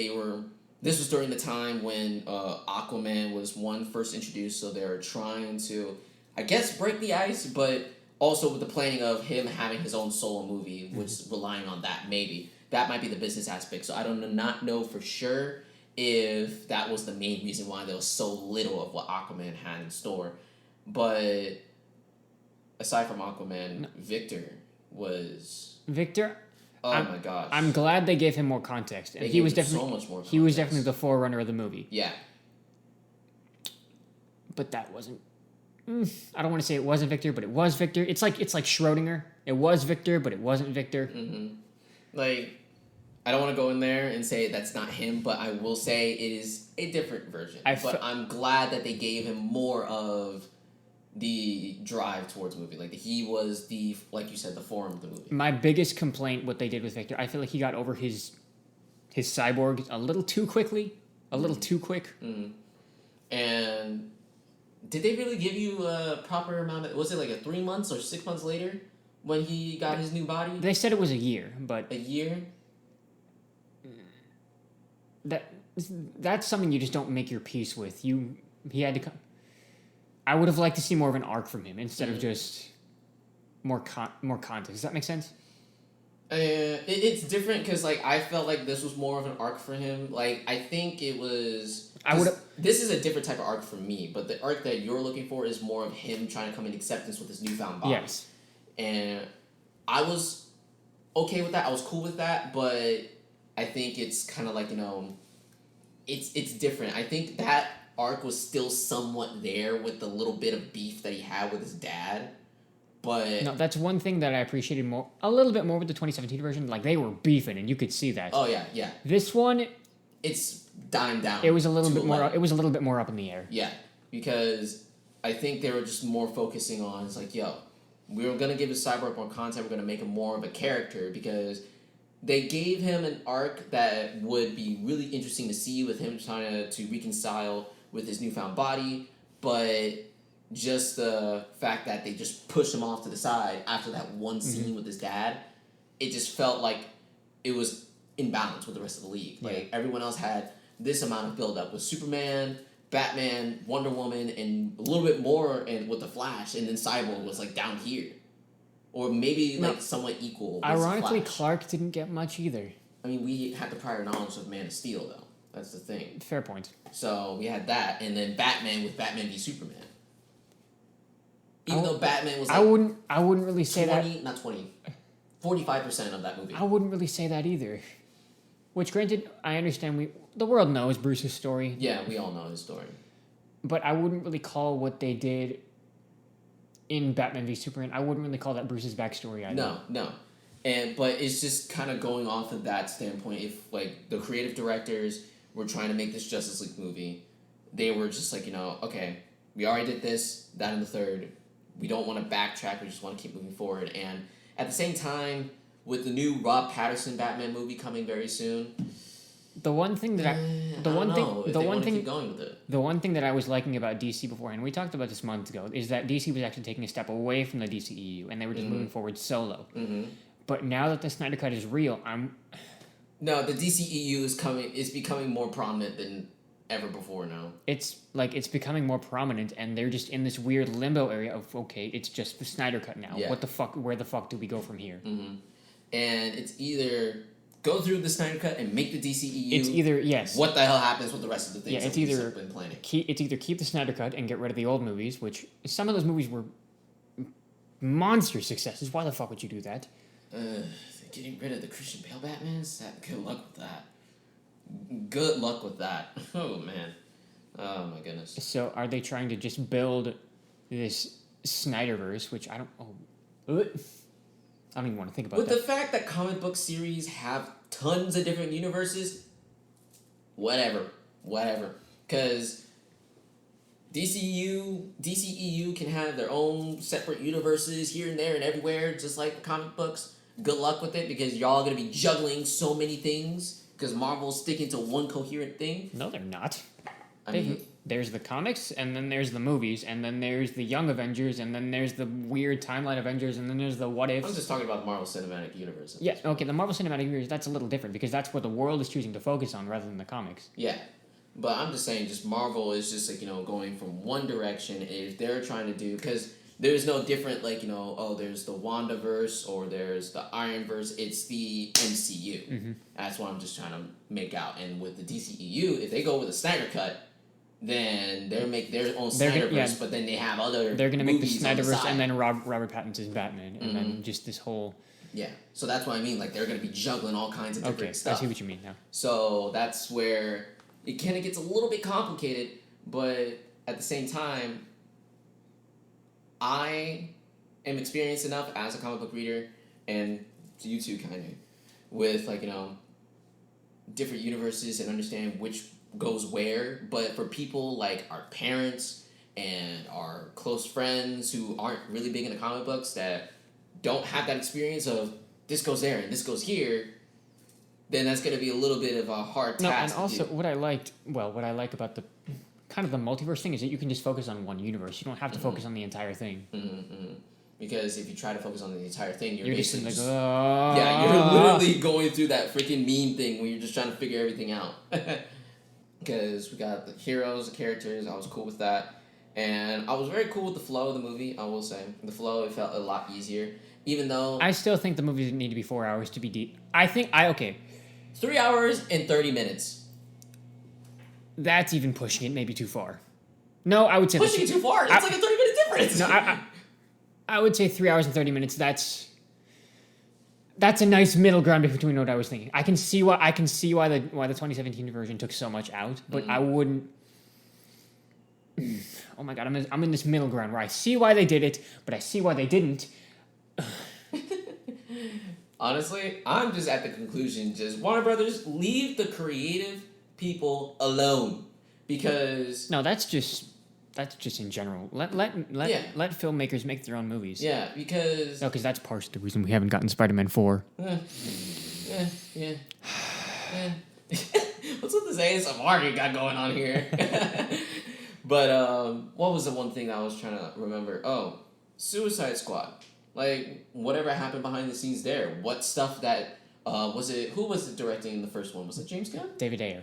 this was during the time when Aquaman was first introduced, so they're trying to, I guess, break the ice, but also with the planning of him having his own solo movie, which is relying on that, maybe. That might be the business aspect, so I not know for sure if that was the main reason why there was so little of what Aquaman had in store. But aside from Aquaman, Victor was...
Victor...
Oh my gosh!
I'm glad they gave him more context, and he was definitely
so much more context.
He was definitely the forerunner of the movie.
Yeah,
but that wasn't. I don't want to say it wasn't Victor, but it was Victor. It's like Schrodinger. It was Victor, but it wasn't Victor.
Mm-hmm. Like, I don't want to go in there and say that's not him, but I will say it is a different version. But I'm glad that they gave him more of the drive towards movie. Like, he was like you said, the form of the movie.
My biggest complaint, what they did with Victor, I feel like he got over his cyborg a little too quickly. A little too quick.
Mm-hmm. And did they really give you a proper amount of... Was it like 3 months or 6 months later when he got his new body?
They said it was a year, but...
A year?
That's something you just don't make your peace with. He had to come... I would have liked to see more of an arc from him instead of just more context. Does that make sense?
It's different because I felt like this was more of an arc for him. I think it was. This is a different type of arc for me, but the arc that you're looking for is more of him trying to come in acceptance with his newfound body.
Yes.
And I was okay with that. I was cool with that, but I think it's kind of it's different. I think that arc was still somewhat there with the little bit of beef that he had with his dad, but
no, that's one thing that I appreciated a little bit more with the 2017 version. Like, they were beefing and you could see that.
Oh yeah.
This one,
it's dying down.
It was a little bit more. It was a little bit more up in the air.
Yeah, because I think they were just more focusing on, it's like, yo, we're gonna give his cyborg more content. We're gonna make him more of a character, because they gave him an arc that would be really interesting to see, with him trying to reconcile with his newfound body, but just the fact that they just pushed him off to the side after that one scene with his dad, it just felt like it was imbalanced with the rest of the league. Like, everyone else had this amount of build-up with Superman, Batman, Wonder Woman, and a little bit more and with the Flash, and then Cyborg was down here. Or maybe somewhat equal.
Ironically, Clark didn't get much either.
I mean, we had the prior knowledge of Man of Steel, though. That's the thing.
Fair point.
So we had that, and then Batman with Batman v Superman. Even though Batman was
I wouldn't really say
45% of that movie.
I wouldn't really say that either. Which, granted, I understand the world knows Bruce's story.
Yeah, we all know his story.
But I wouldn't really call what they did in Batman v Superman, I wouldn't really call that Bruce's backstory either.
No. But it's just kind of going off of that standpoint. If the creative directors were trying to make this Justice League movie, they were just okay, we already did this, that, and the third. We don't want to backtrack. We just want to keep moving forward. And at the same time, with the new Rob Pattinson Batman movie coming very soon,
the one thing that the one thing that I was liking about DC beforehand, we talked about this months ago, is that DC was actually taking a step away from the DCEU and they were just moving forward solo. Mm-hmm. But now that the Snyder Cut is real,
No, the DCEU is becoming more prominent than ever before now.
It's becoming more prominent, and they're just in this weird limbo area of, okay, it's just the Snyder Cut now. Yeah. What the fuck? Where the fuck do we go from here?
Mm-hmm. And it's either go through the Snyder Cut and make the DCEU.
It's either, yes.
What the hell happens with the rest of the things?
Yeah, it's either been planning. It's either keep the Snyder Cut and get rid of the old movies, which some of those movies were monster successes. Why the fuck would you do that?
Getting rid of the Christian Bale Batmans? Good luck with that. Good luck with that. Oh, man. Oh, my goodness.
So, are they trying to just build this Snyderverse, which I don't even want to think about
that. With the fact that comic book series have tons of different universes, whatever. Because DCEU can have their own separate universes here and there and everywhere, just like the comic books. Good luck with it, because y'all gonna be juggling so many things, because Marvel's sticking to one coherent thing.
No, they're not.
I mean,
there's the comics, and then there's the movies, and then there's the Young Avengers, and then there's the weird timeline Avengers, and then there's the What Ifs.
I'm just talking about the Marvel Cinematic Universe.
Yeah, okay, the Marvel Cinematic Universe, that's a little different, because that's what the world is choosing to focus on rather than the comics.
Yeah. But I'm just saying, just Marvel is just like, going from one direction. And if they're trying to do, because there's no different, like, there's the WandaVerse or there's the Ironverse. It's the MCU.
Mm-hmm.
That's what I'm just trying to make out. And with the DCEU, if they go with a Snyder cut, then they'll make their own Snyderverse, but then they have other.
They're gonna make the Snyderverse,
the
and then Robert Pattinson's Batman, and then just this whole.
Yeah, so that's what I mean. Like, they're gonna be juggling all kinds of different stuff.
I see what you mean now.
So that's where it kind of gets a little bit complicated, but at the same time, I am experienced enough as a comic book reader, and you too, kind of, with different universes and understand which goes where. But for people like our parents and our close friends who aren't really big into comic books, that don't have that experience of this goes there and this goes here, then that's going to be a little bit of a hard task.
And also what I like about the kind of the multiverse thing is that you can just focus on one universe. You don't have to focus on the entire thing.
Because if you try to focus on the entire thing, you're
just
basically
like,
yeah, you're literally going through that freaking meme thing where you're just trying to figure everything out. Because we got the heroes, the characters, I was cool with that. And I was very cool with the flow of the movie, I will say. The flow, it felt a lot easier. Even though...
I still think the movie need to be 4 hours to be deep. Okay.
3 hours and 30 minutes.
That's even pushing it maybe too far. No, I would say...
Pushing it too far? It's like a 30-minute difference.
No, I would say 3 hours and 30 minutes. That's a nice middle ground between what I was thinking. I can see why the 2017 version took so much out, but I wouldn't... Oh my god, I'm in this middle ground where I see why they did it, but I see why they didn't.
Honestly, I'm just at the conclusion, just Warner Brothers, leave the creative people alone. Because...
No, that's just in general. Let filmmakers make their own movies.
Yeah, because...
No, because that's part of the reason we haven't gotten Spider-Man 4.
Yeah. What's with this ASMR you got going on here? But, what was the one thing I was trying to remember? Oh, Suicide Squad. Like, whatever happened behind the scenes there. What stuff that... who was it directing the first one? Was it James Gunn?
David Ayer.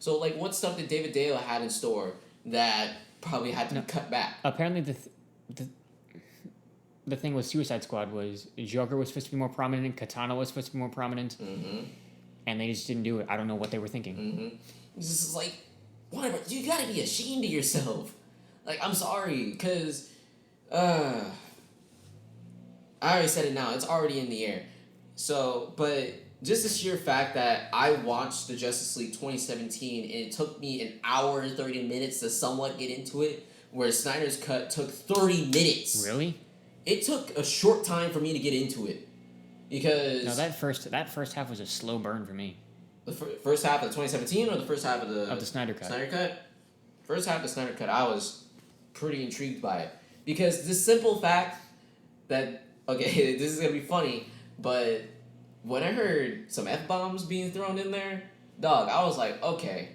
So, like, what stuff did David Ayer had in store that probably had to be cut back?
Apparently, the thing with Suicide Squad was Joker was supposed to be more prominent, Katana was supposed to be more prominent, and they just didn't do it. I don't know what they were thinking.
It's just like, whatever. You gotta be ashamed of yourself. Like, I'm sorry, because... I already said it now. It's already in the air. So, but just the sheer fact that I watched the Justice League 2017 and it took me an hour and 30 minutes to somewhat get into it, where Snyder's cut took 30 minutes.
Really?
It took a short time for me to get into it. Because...
No, that first half was a slow burn for me.
The first half of the 2017 or the first half of the
Snyder cut?
Snyder cut? First half of the Snyder cut, I was pretty intrigued by it. Because the simple fact that... Okay, this is going to be funny, but when I heard some F-bombs being thrown in there, dog, I was like, okay,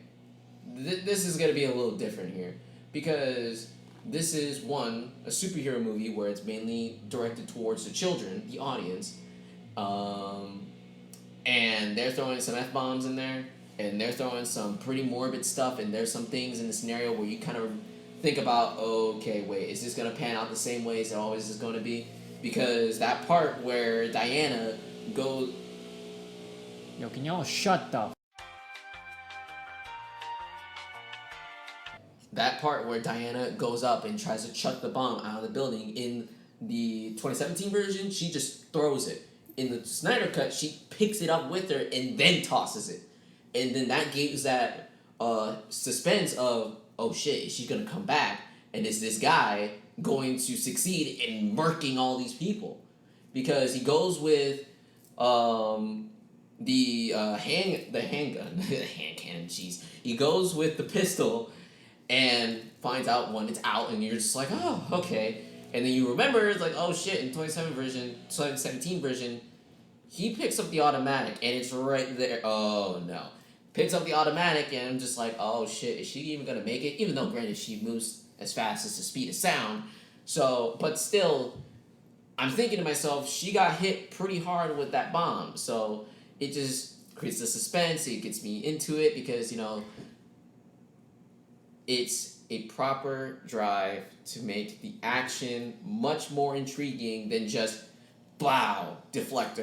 this is going to be a little different here. Because this is, one, a superhero movie where it's mainly directed towards the children, the audience, and they're throwing some F-bombs in there, and they're throwing some pretty morbid stuff, and there's some things in the scenario where you kind of think about, okay, wait, is this going to pan out the same way as it always is going to be? Because that part where Diana goes...
Yo, can y'all shut the...
That part where Diana goes up and tries to chuck the bomb out of the building, in the 2017 version, she just throws it. In the Snyder cut, she picks it up with her and then tosses it. And then that gives that suspense of, oh shit, is she going to come back? And is this guy going to succeed in murking all these people? Because he goes with the handgun, the hand cannon, jeez. He goes with the pistol, and finds out when it's out, and you're just like, oh, okay. And then you remember, it's like, oh shit, in 2017 version, he picks up the automatic, and it's right there. Oh no. Picks up the automatic, and I'm just like, oh shit, is she even gonna make it? Even though, granted, she moves as fast as the speed of sound. So, but still, I'm thinking to myself, she got hit pretty hard with that bomb. So, it just creates the suspense, it gets me into it, because, you know, it's a proper drive to make the action much more intriguing than just blow, deflect.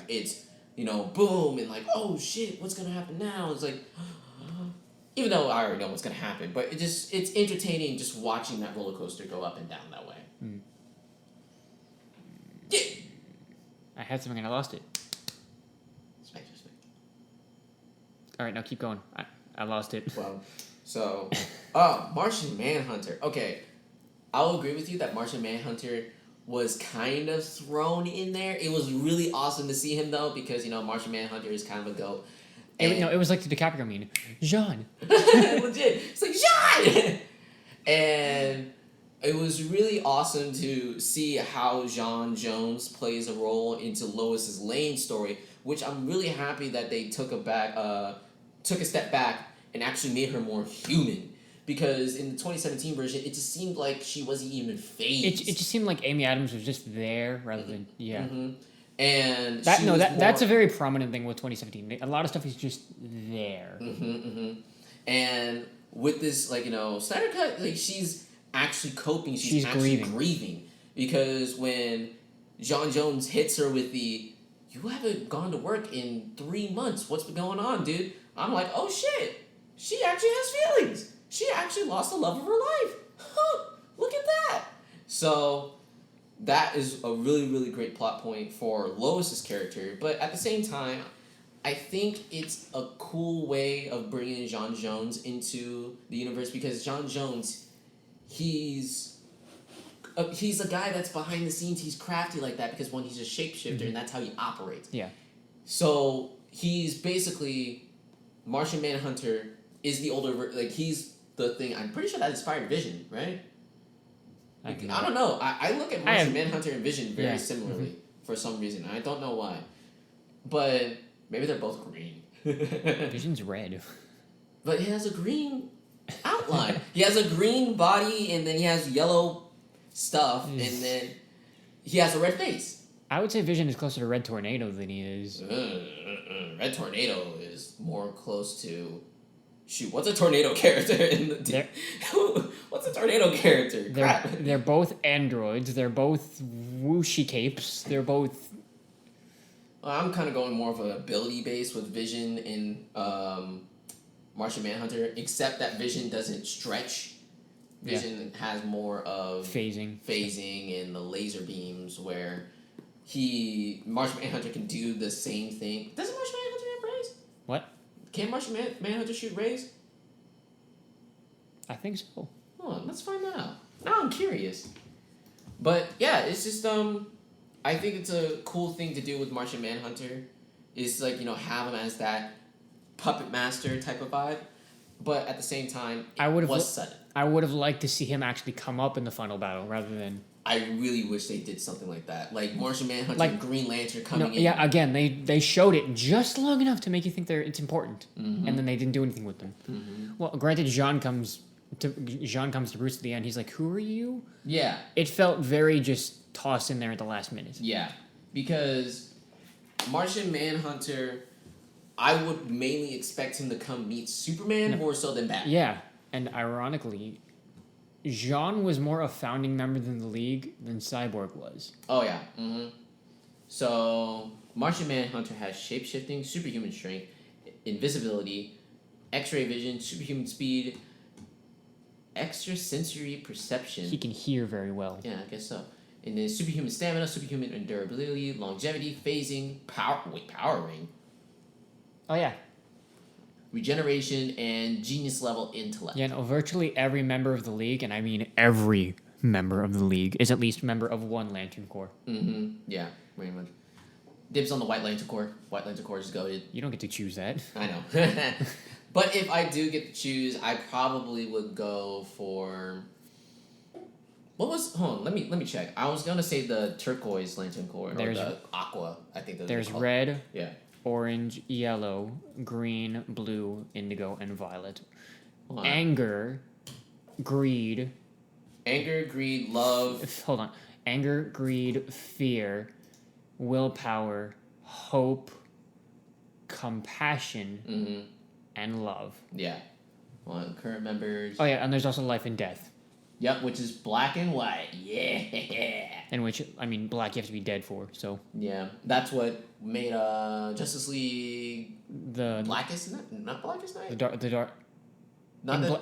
It's, you know, boom, and like, oh shit, what's gonna happen now? It's like, even though I already know what's gonna happen, but it's entertaining just watching that roller coaster go up and down that way. Yeah.
I had something and I lost it.
Smack.
All right, now keep going. I lost it.
Well, so, Martian Manhunter. Okay, I'll agree with you that Martian Manhunter was kind of thrown in there. It was really awesome to see him, though, because, you know, Martian Manhunter is kind of a goat.
It was like the DiCaprio meme. Jean.
Legit. It's like, Jean! And it was really awesome to see how John Jones plays a role into Lois's Lane story, which I'm really happy that they took a step back and actually made her more human. Because in the 2017 version, it just seemed like she wasn't even phased.
It just seemed like Amy Adams was just there rather than
And
that's a very prominent thing with 2017. A lot of stuff is just there.
And with this, like, you know, Snyder Cut, like, she's actually coping. She's actually grieving. Because when John Jones hits her with the, you haven't gone to work in 3 months, what's been going on, dude? I'm like, oh shit, she actually has feelings. She actually lost the love of her life. Huh, look at that. So that is a really, really great plot point for Lois's character. But at the same time, I think it's a cool way of bringing John Jones into the universe, because John Jones, he's a guy that's behind the scenes. He's crafty like that because, one, he's a shapeshifter, and that's how he operates.
Yeah.
So he's basically, Martian Manhunter is the older, like, he's the thing. I'm pretty sure that inspired Vision, right? I don't know. I look at Martian Manhunter and Vision very similarly for some reason. I don't know why. But maybe they're both green.
Vision's red.
But he has a green outline. He has a green body, and then he has yellow stuff, and then he has a red face.
I would say Vision is closer to Red Tornado than he is.
Red Tornado is more close to... Shoot, what's a tornado character in the... What's a tornado character?
They're both androids. They're both whooshy capes. They're both...
I'm kind of going more of an ability base with Vision in Martian Manhunter, except that Vision doesn't stretch. Vision has more of... Phasing and the laser beams, where Martian Manhunter can do the same thing. Doesn't Martian Manhunter have rays?
What?
Can Martian Manhunter shoot rays?
I think so.
Oh, let's find that out. Now I'm curious. But yeah, it's just I think it's a cool thing to do with Martian Manhunter. Is, like, you know, have him as that puppet master type of vibe. But at the same time, it was sudden.
I would have liked to see him actually come up in the final battle rather than...
I really wish they did something like that. Like Martian Manhunter and Green Lantern coming in.
Yeah, again, they showed it just long enough to make you think it's important. And then they didn't do anything with them. Well, granted, Jean comes to Bruce at the end. He's like, who are you?
Yeah.
It felt very just tossed in there at the last minute.
Yeah. Because Martian Manhunter, I would mainly expect him to come meet Superman more so than Batman.
Yeah. And ironically... Jean was more a founding member than the League than Cyborg was.
Oh, yeah. So, Martian Manhunter has shapeshifting, superhuman strength, invisibility, X-ray vision, superhuman speed, extrasensory perception.
He can hear very well.
Yeah, I guess so. And then superhuman stamina, superhuman endurability, longevity, phasing, power ring.
Oh, yeah.
Regeneration, and genius level intellect.
Yeah, no, virtually every member of the League, and I mean every member of the League, is at least a member of one Lantern Corps.
Yeah, very much. Dibs on the White Lantern Corps. White Lantern Corps is goated.
You don't get to choose that.
I know. But if I do get to choose, I probably would go for. What was? Hold on, let me check. I was gonna say the turquoise lantern core or the aqua. I think
there's red,
yeah,
orange, yellow, green, blue, indigo, and violet.
Hold on.
Anger, greed,
love.
Hold on. Anger, greed, fear, willpower, hope, compassion, and love.
Yeah. Well, current members.
Oh yeah, and there's also life and death.
Yep, which is black and white. Yeah.
And which, I mean, black you have to be dead for, so.
Yeah, that's what made Justice League
the
Blackest Night? Not Blackest Night?
The dark.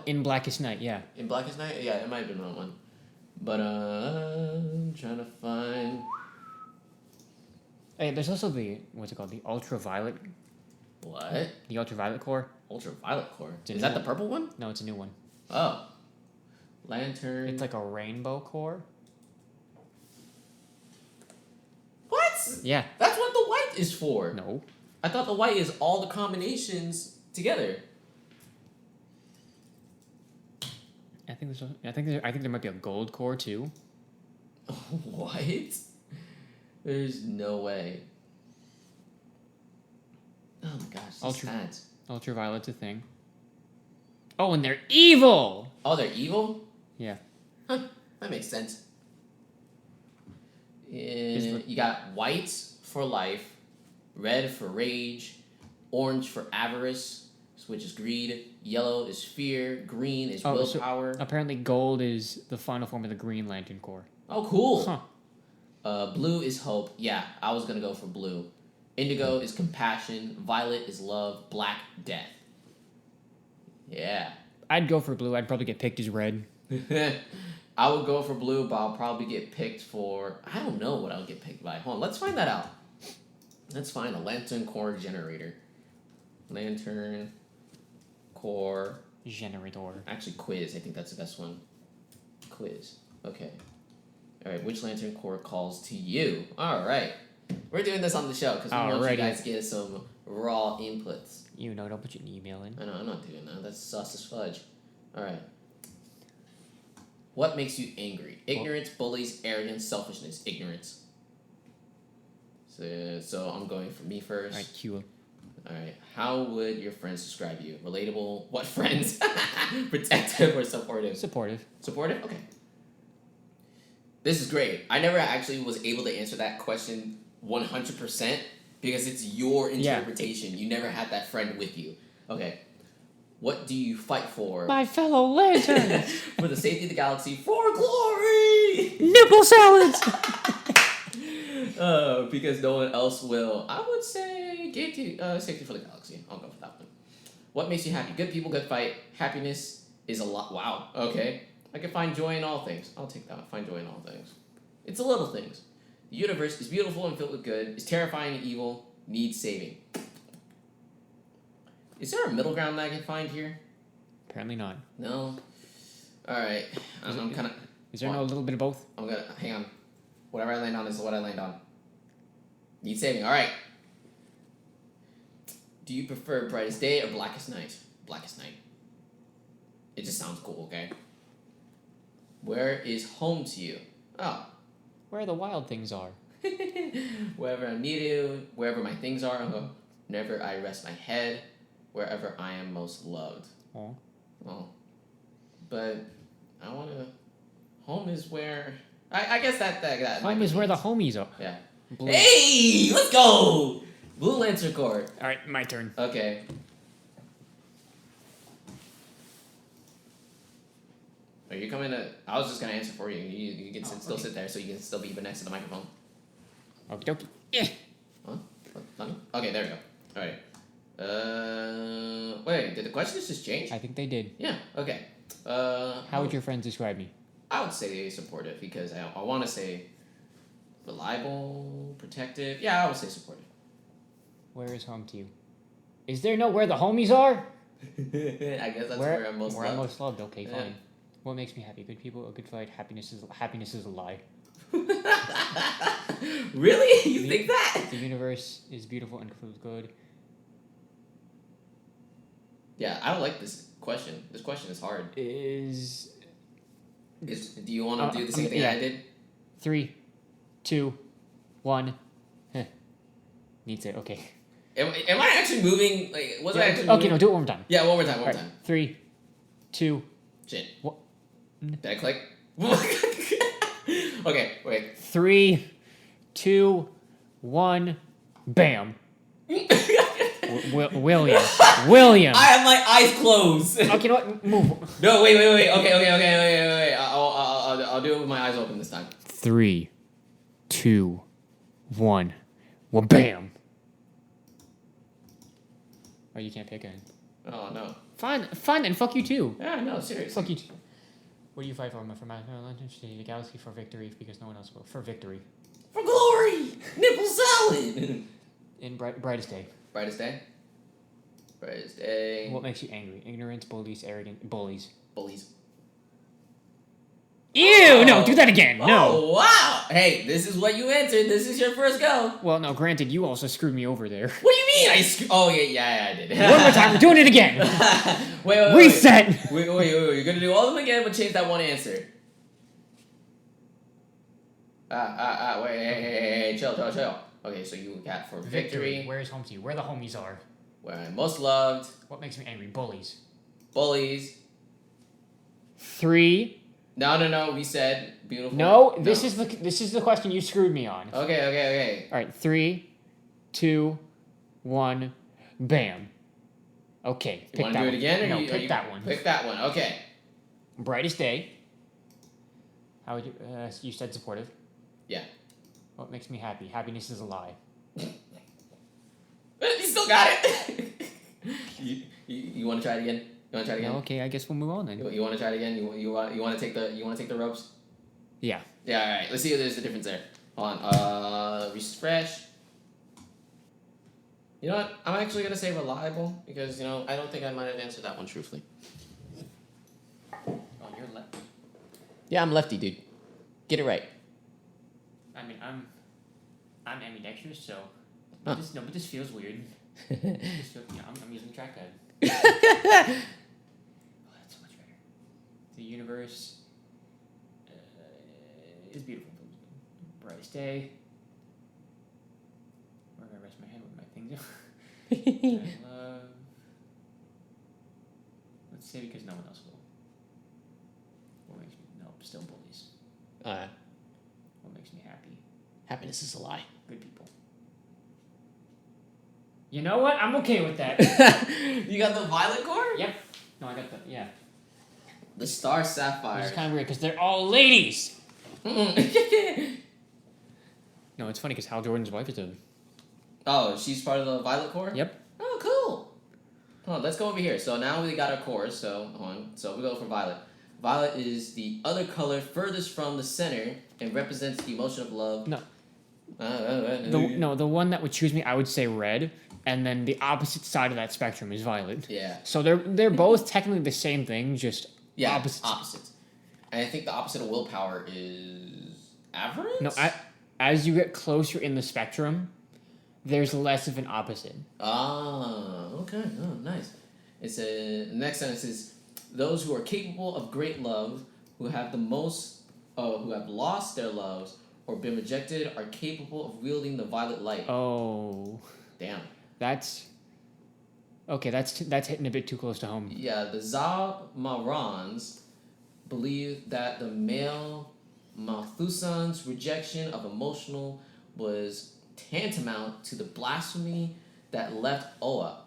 In Blackest Night, yeah. In
Blackest Night? Yeah, it might have been that one. But I'm trying to find.
Hey, there's also the, what's it called? The Ultraviolet.
What?
The Ultraviolet Core.
Ultraviolet Core. Is
that
the purple one?
No, it's a new one.
Oh. Lantern.
It's like a rainbow core.
What?
Yeah.
That's what the white is for.
No.
I thought the white is all the combinations together.
I think there might be a gold core too.
What? There's no way. Oh my gosh,
Ultraviolet's a thing. Oh, and they're evil!
Oh, they're evil?
Yeah.
Huh, that makes sense. You got white for life, red for rage, orange for avarice, which is greed, yellow is fear, green is willpower.
So apparently gold is the final form of the Green Lantern Corps.
Oh, cool.
Huh.
Blue is hope. Yeah, I was going to go for blue. Indigo is compassion, violet is love, black, death. Yeah.
I'd go for blue. I'd probably get picked as red.
I would go for blue, but I'll probably get picked for... I don't know what I'll get picked by. Hold on, let's find that out. Let's find a Lantern Core generator. Lantern Core...
Generator.
Actually, quiz. I think that's the best one. Quiz. Okay. Alright, which Lantern Core calls to you? Alright. We're doing this on the show because we want you guys to get some raw inputs.
You know, don't put your email in.
I know, I'm not doing that. That's sus as fudge. Alright. What makes you angry? Ignorance, bullies, arrogance, selfishness. Ignorance. So I'm going for me first.
Alright, cue.
Alright. How would your friends describe you? Relatable? What friends? Protective or supportive?
Supportive.
Supportive? Okay. This is great. I never actually was able to answer that question 100% because it's your interpretation. Yeah. You never had that friend with you. Okay. What do you fight for?
My fellow lanterns!
For the safety of the galaxy, for glory!
Nipple salads!
Because no one else will. I would say safety for the galaxy. I'll go for that one. What makes you happy? Good people, good fight. Happiness is a lot. Wow. Okay. I can find joy in all things. I'll take that. Find joy in all things. It's the little things. The universe is beautiful and filled with good. Is terrifying and evil. Needs saving. Is there a middle ground that I can find here?
Apparently not.
No. Alright. I'm kind of...
Is there no little bit of both?
I'm gonna... Hang on. Whatever I land on is what I land on. Need saving. Alright. Do you prefer Brightest Day or Blackest Night? Blackest Night. It just sounds cool, okay? Where is home to you? Oh.
Where the wild things are.
Wherever I'm needed, wherever my things are, whenever I rest my head, wherever I am most loved.
Oh.
Well, but I want to... Home is where... I guess that
home is where the homies are.
Yeah.
Blue.
Hey! Let's go! Blue Lantern Corps.
Alright, my turn.
Okay. Are you coming to... I was just going to answer for you. You can still sit there so you can still be next to the microphone.
Okie dokie. Yeah.
Huh? Okay, there we go. Alright. Wait, did the questions just change?
I think they did.
Yeah, okay.
How would your friends describe me?
I would say supportive because I want to say reliable, protective. Yeah, I would say supportive.
Where is home to you? Is there no where the homies are?
I guess that's where I'm most loved.
Where I'm most loved. Okay, fine. What makes me happy? Good people, a good fight. Happiness is a lie.
Really? You think that?
The universe is beautiful and filled with good.
Yeah, I don't like this question. This question is hard. Do you want to do the same thing I did?
3, 2, 1. Needs it. Okay.
Am I actually moving? Like, was I actually moving?
Okay, no, do it one more time.
Yeah, one more time. One more time.
3, 2.
Shit.
What?
Did I click? Okay, wait.
3, 2, 1. Bam. William.
I have my eyes closed.
Okay, you know what? Move.
No, wait. Okay. I'll do it with my eyes open this time.
3, 2, 1. Well, bam. Oh, you can't pick it.
Oh no.
Fine, and fuck you too.
Yeah, no, seriously.
Fuck you too. What do you fight for? The galaxy for victory because no one else will. For victory.
For glory! Nipple salad!
In brightest day.
Brightest day? Brightest day.
What makes you angry? Ignorance, bullies, arrogant, bullies.
Bullies.
Ew! No, do that again. No.
Oh, wow! Hey, this is what you answered. This is your first go.
Well, no, granted, you also screwed me over there.
What do you mean? Oh, yeah, I did.
One more time. We're doing it again.
Wait.
Reset.
Wait. You're gonna do all of them again, but change that one answer. Wait, hey, chill. Okay, so you got for victory.
Where's home to you? Where the homies are.
Where I'm most loved.
What makes me angry? Bullies.
Bullies.
3.
No. We said beautiful.
No, this is the question you screwed me on.
Okay.
All right, 3, 2, 1, bam. Okay,
You want to do it again, or
pick that one.
Pick that one. Okay.
Brightest day. How would you? You said supportive.
Yeah.
What makes me happy? Happiness is a lie.
You still got it. You want to try it again? You want to try it again?
No, okay, I guess we'll move on then.
You want to try it again? You want to take the ropes?
Yeah.
Yeah. All right. Let's see if there's a difference there. Hold on. Refresh. You know what? I'm actually gonna say reliable because I don't think I might have answered that one truthfully.
Oh, you're lefty.
Yeah, I'm lefty, dude. Get it right.
I mean, I'm ambidextrous, so.
Huh.
But this feels weird. I'm using the trackpad. Oh, that's so much better. The universe is beautiful. Brightest day. Where do I rest my head with my things? I love. Let's say because no one else will. What makes me still bullies. What makes me happy?
Happiness is a lie.
Good people. You know what? I'm okay with that.
You got the violet core?
Yep. No, I got the
The star sapphire.
Which is kind of weird because they're all ladies. No, it's funny because Hal Jordan's wife is a.
Oh, she's part of the violet core?
Yep.
Oh, cool. Oh, let's go over here. So now we got our cores. So we go for violet. Violet is the other color furthest from the center and represents the emotion of love.
No. The one that would choose me, I would say red, and then the opposite side of that spectrum is violet.
Yeah.
So they're both technically the same thing, just opposites.
And I think the opposite of willpower is avarice?
No, as you get closer in the spectrum, there's less of an opposite.
Ah, okay. Oh, nice. The next sentence is, those who are capable of great love, who have lost their loves, or been rejected, are capable of wielding the violet light.
Oh.
Damn.
That's hitting a bit too close to home.
Yeah, the Zamarans believe that the male Malthusan's rejection of emotional was tantamount to the blasphemy that left Oa.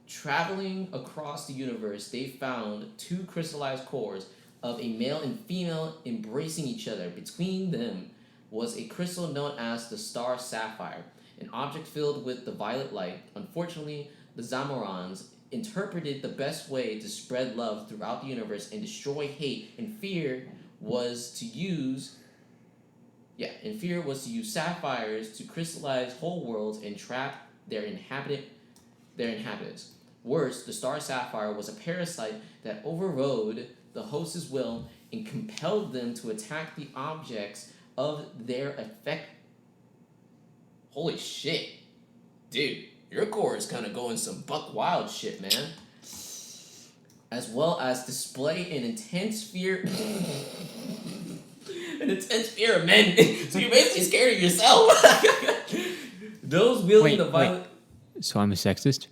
Traveling across the universe, they found 2 crystallized cores of a male and female embracing each other. Between them was a crystal known as the star sapphire, an object filled with the violet light. Unfortunately, the Zamarans interpreted the best way to spread love throughout the universe and destroy hate, and fear was to use sapphires to crystallize whole worlds and trap their inhabitants. Worse, the star sapphire was a parasite that overrode the host's will and compelled them to attack the objects of their effect. Holy shit. Dude, your core is kind of going some buck wild shit, man. As well as display an intense fear. An intense fear of men. So you're basically scared of yourself. Those wielding the violent.
So I'm a sexist?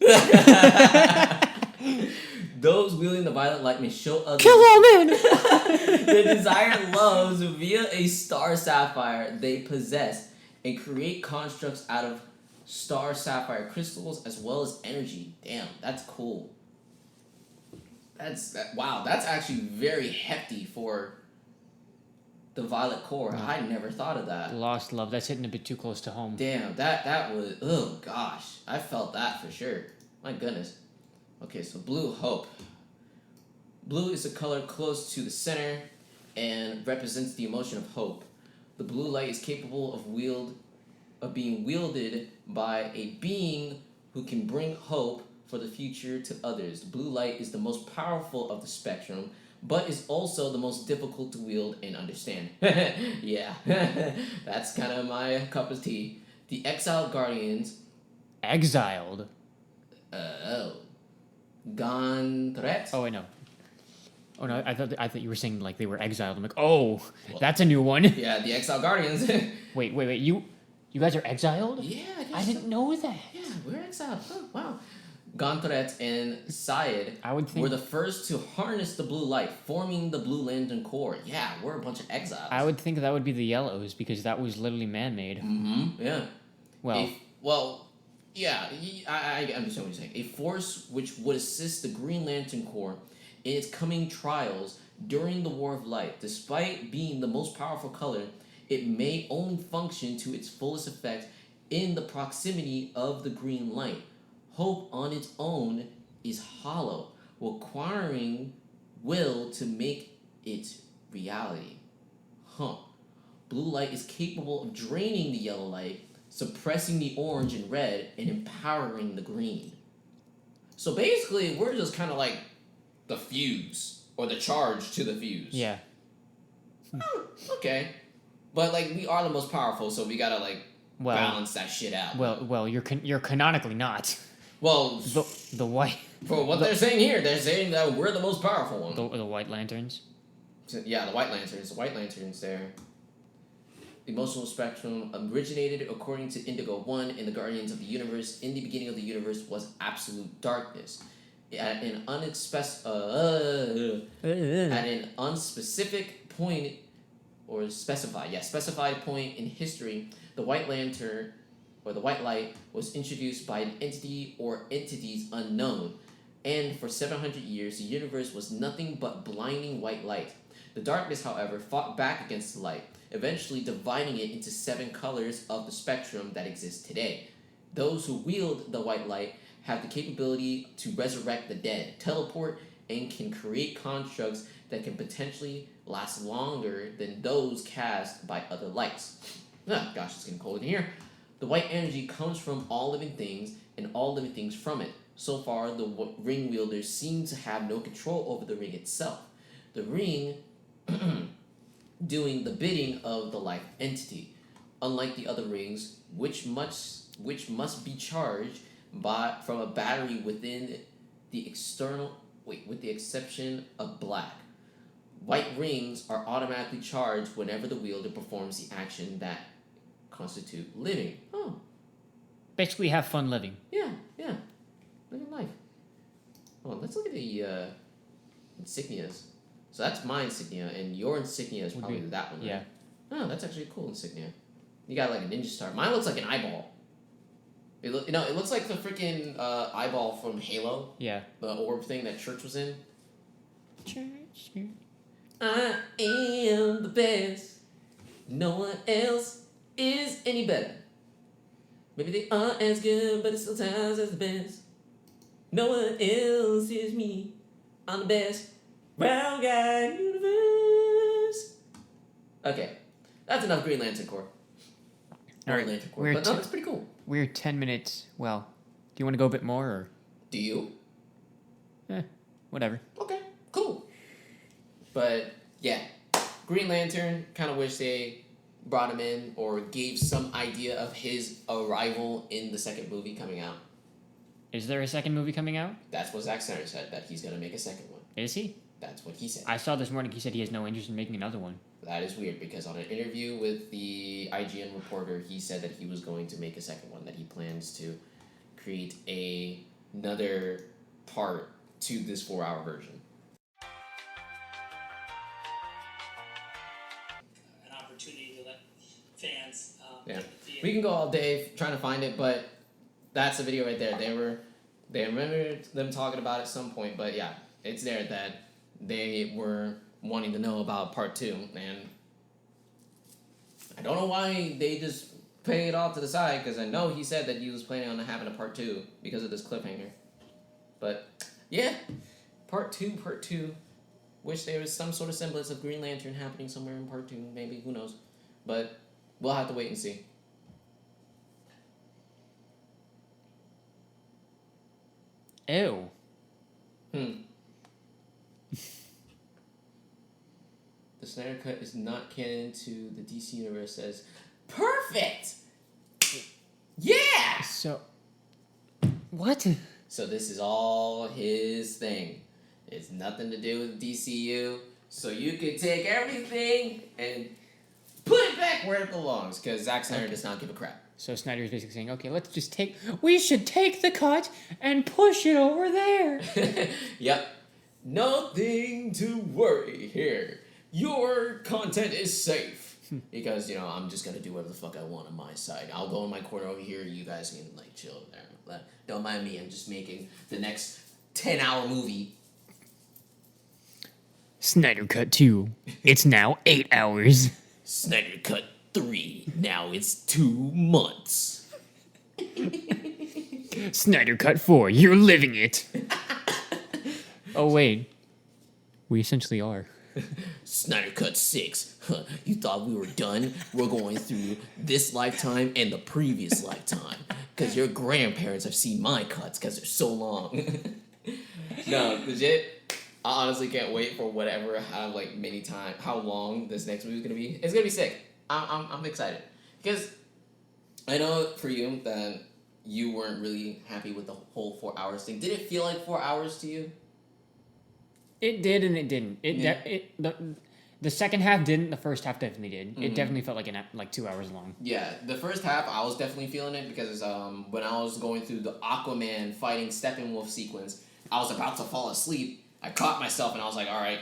Those wielding the violet light may show others.
Kill all men!
The desired loves via a star sapphire they possess and create constructs out of star sapphire crystals as well as energy. Damn, that's cool. Wow, that's actually very hefty for the Violet Core. I never thought of that.
Lost love. That's hitting a bit too close to home.
Damn, that was... Oh, gosh. I felt that for sure. My goodness. Okay, so blue, hope. Blue is a color close to the center and represents the emotion of hope. The blue light is capable of being wielded by a being who can bring hope for the future to others. The blue light is the most powerful of the spectrum, but is also the most difficult to wield and understand. Yeah, that's kind of my cup of tea. The Exiled Guardians...
Exiled?
Gantret?
Oh, wait, no. Oh, no, I thought you were saying, like, they were exiled. I'm like, oh, well, that's a new one.
Yeah, the Exiled Guardians.
Wait, you guys are exiled?
Yeah,
I didn't know that.
Yeah, we're exiled. Oh, wow. Gantret and Syed were the first to harness the blue light, forming the Blue Lantern Core. Yeah, we're a bunch of exiles.
I would think that would be the yellows, because that was literally man-made.
Mm-hmm, yeah.
Well...
Yeah, I understand what you're saying. A force which would assist the Green Lantern Corps in its coming trials during the War of Light. Despite being the most powerful color, it may only function to its fullest effect in the proximity of the green light. Hope on its own is hollow, requiring will to make it reality. Blue light is capable of draining the yellow light, suppressing the orange and red, and empowering the green. So basically, we're just kind of like the fuse, or the charge to the fuse.
Yeah.
Okay. But, like, we are the most powerful, so we gotta, like, balance that shit out.
Well, you're canonically not.
Well...
The white...
For what they're saying here, they're saying that we're the most powerful one.
The White Lanterns?
Yeah, the White Lanterns. The White Lanterns there. The emotional spectrum originated according to Indigo 1 in the Guardians of the Universe. In the beginning of the universe was absolute darkness. At an unspecific point, or specified point in history, the White Lantern, or the White Light, was introduced by an entity or entities unknown. And for 700 years, the universe was nothing but blinding white light. The darkness, however, fought back against the light, eventually dividing it into 7 colors of the spectrum that exist today. Those who wield the white light have the capability to resurrect the dead, teleport, and can create constructs that can potentially last longer than those cast by other lights. Ah, gosh, it's getting cold in here. The white energy comes from all living things, and all living things from it. So far, the ring wielders seem to have no control over the ring itself. The ring doing the bidding of the life entity, unlike the other rings, which must be charged from a battery within the with the exception of black. White rings are automatically charged whenever the wielder performs the action that constitute living. Oh.
Basically have fun living.
Yeah. Living life. Oh, let's look at the insignias. So that's my insignia, and your insignia is probably that one, right?
Yeah.
Oh, that's actually a cool insignia. You got like a ninja star. Mine looks like an eyeball. It looks like the freaking eyeball from Halo.
Yeah.
The orb thing that Church was in.
Church.
I am the best. No one else is any better. Maybe they aren't as good, but it's still times as the best. No one else is me. I'm the best. Round guy universe. Okay, that's enough Green Lantern Corps.
All right,
Lantern Corps. But no, that's pretty cool.
We're 10 minutes. Well, do you want to go a bit more, or?
Do you?
Whatever.
Okay, cool. But yeah, Green Lantern. Kind of wish they brought him in or gave some idea of his arrival in the second movie coming out.
Is there a second movie coming out?
That's what Zack Snyder said, that he's going to make a second one.
Is he?
That's what he said.
I saw this morning he said he has no interest in making another one.
That is weird, because on an interview with the IGN reporter, he said that he was going to make a second one, that he plans to create another part to this 4-hour version.
An opportunity to let fans
We can go all day trying to find it, but that's the video right there. They remember them talking about it at some point, but yeah, it's there that they were wanting to know about part 2, and I don't know why they just pay it off to the side, because I know he said that he was planning on having a part 2 because of this cliffhanger. But yeah, part 2. Wish there was some sort of semblance of Green Lantern happening somewhere in part 2, maybe, who knows. But we'll have to wait and see.
Ew.
The Snyder Cut is not canon to the DC universe, says, perfect! Yeah!
So, what?
So this is all his thing. It's nothing to do with DCU. So you can take everything and put it back where it belongs, because Zack Snyder does not give a crap.
So Snyder's basically saying, okay, we should take the cut and push it over there.
Yep. Nothing to worry here. Your content is safe. Because, I'm just going to do whatever the fuck I want on my side. I'll go in my corner over here. You guys can, chill there. Don't mind me. I'm just making the next 10-hour movie.
Snyder Cut 2. It's now 8 hours.
Snyder Cut 3. Now it's 2 months.
Snyder Cut 4. You're living it. Oh, wait. We essentially are.
Snyder Cut 6. You thought we were done? We're going through this lifetime and the previous lifetime. Because your grandparents have seen my cuts because they're so long. No, legit. I honestly can't wait for whatever, how long this next movie is going to be. It's going to be sick. I'm excited. Because I know for you that you weren't really happy with the whole 4 hours thing. Did it feel like 4 hours to you?
It did and it didn't. The second half didn't. The first half definitely did. Mm-hmm. It definitely felt like 2 hours long.
Yeah, the first half I was definitely feeling it because when I was going through the Aquaman fighting Steppenwolf sequence, I was about to fall asleep. I caught myself and I was like, all right,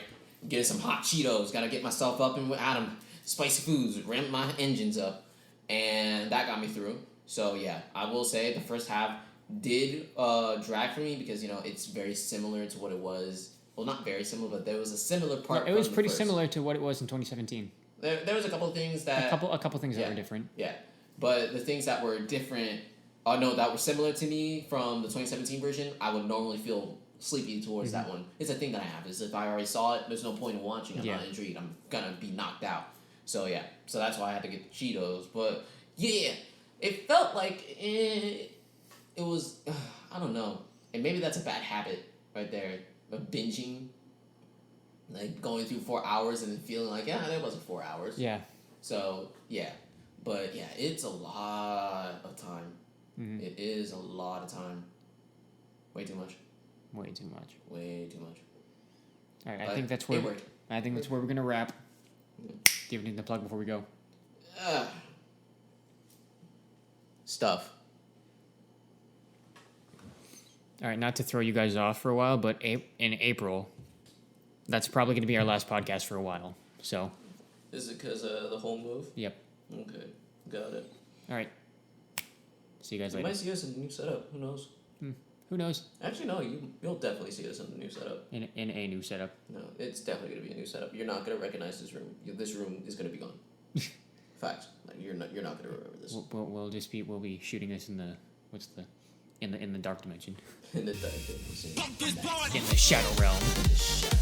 getting some hot Cheetos. Got to get myself up and out of spicy foods, ramp my engines up, and that got me through. So yeah, I will say the first half did drag for me because it's very similar to what it was. Well, not very similar, but there was a similar part.
No, it was pretty similar to what it was in 2017.
There was a couple of things that...
A couple things that were different.
Yeah, but the things that were different... that were similar to me from the 2017 version, I would normally feel sleepy towards that one. It's a thing that I have, is if I already saw it, there's no point in watching. I'm not intrigued. I'm gonna be knocked out. So yeah, so that's why I had to get the Cheetos. But yeah, it felt like it was... I don't know. And maybe that's a bad habit right there. Of binging, going through 4 hours and then feeling like, that wasn't 4 hours.
Yeah.
So, yeah. But, yeah, it's a lot of time. Mm-hmm. It is a lot of time. Way too much.
Way too much.
Way too much.
All right, I think that's where we're going to wrap. Do you have anything to plug before we go?
Stuff.
All right, not to throw you guys off for a while, but in April, that's probably going to be our last podcast for a while. So,
is it because of the whole move?
Yep.
Okay, got it.
All right. See you guys later.
You might see us in the new setup. Who knows?
Who knows?
Actually, no. You'll definitely see us in the new setup.
In a new setup.
No, it's definitely going to be a new setup. You're not going to recognize this room. This room is going to be gone. Facts. You're not going to remember this.
We'll be shooting this in the in the dark dimension.
In the dark dimension.
In the shadow realm.
In the shadow.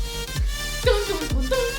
Dun, dun, dun, dun.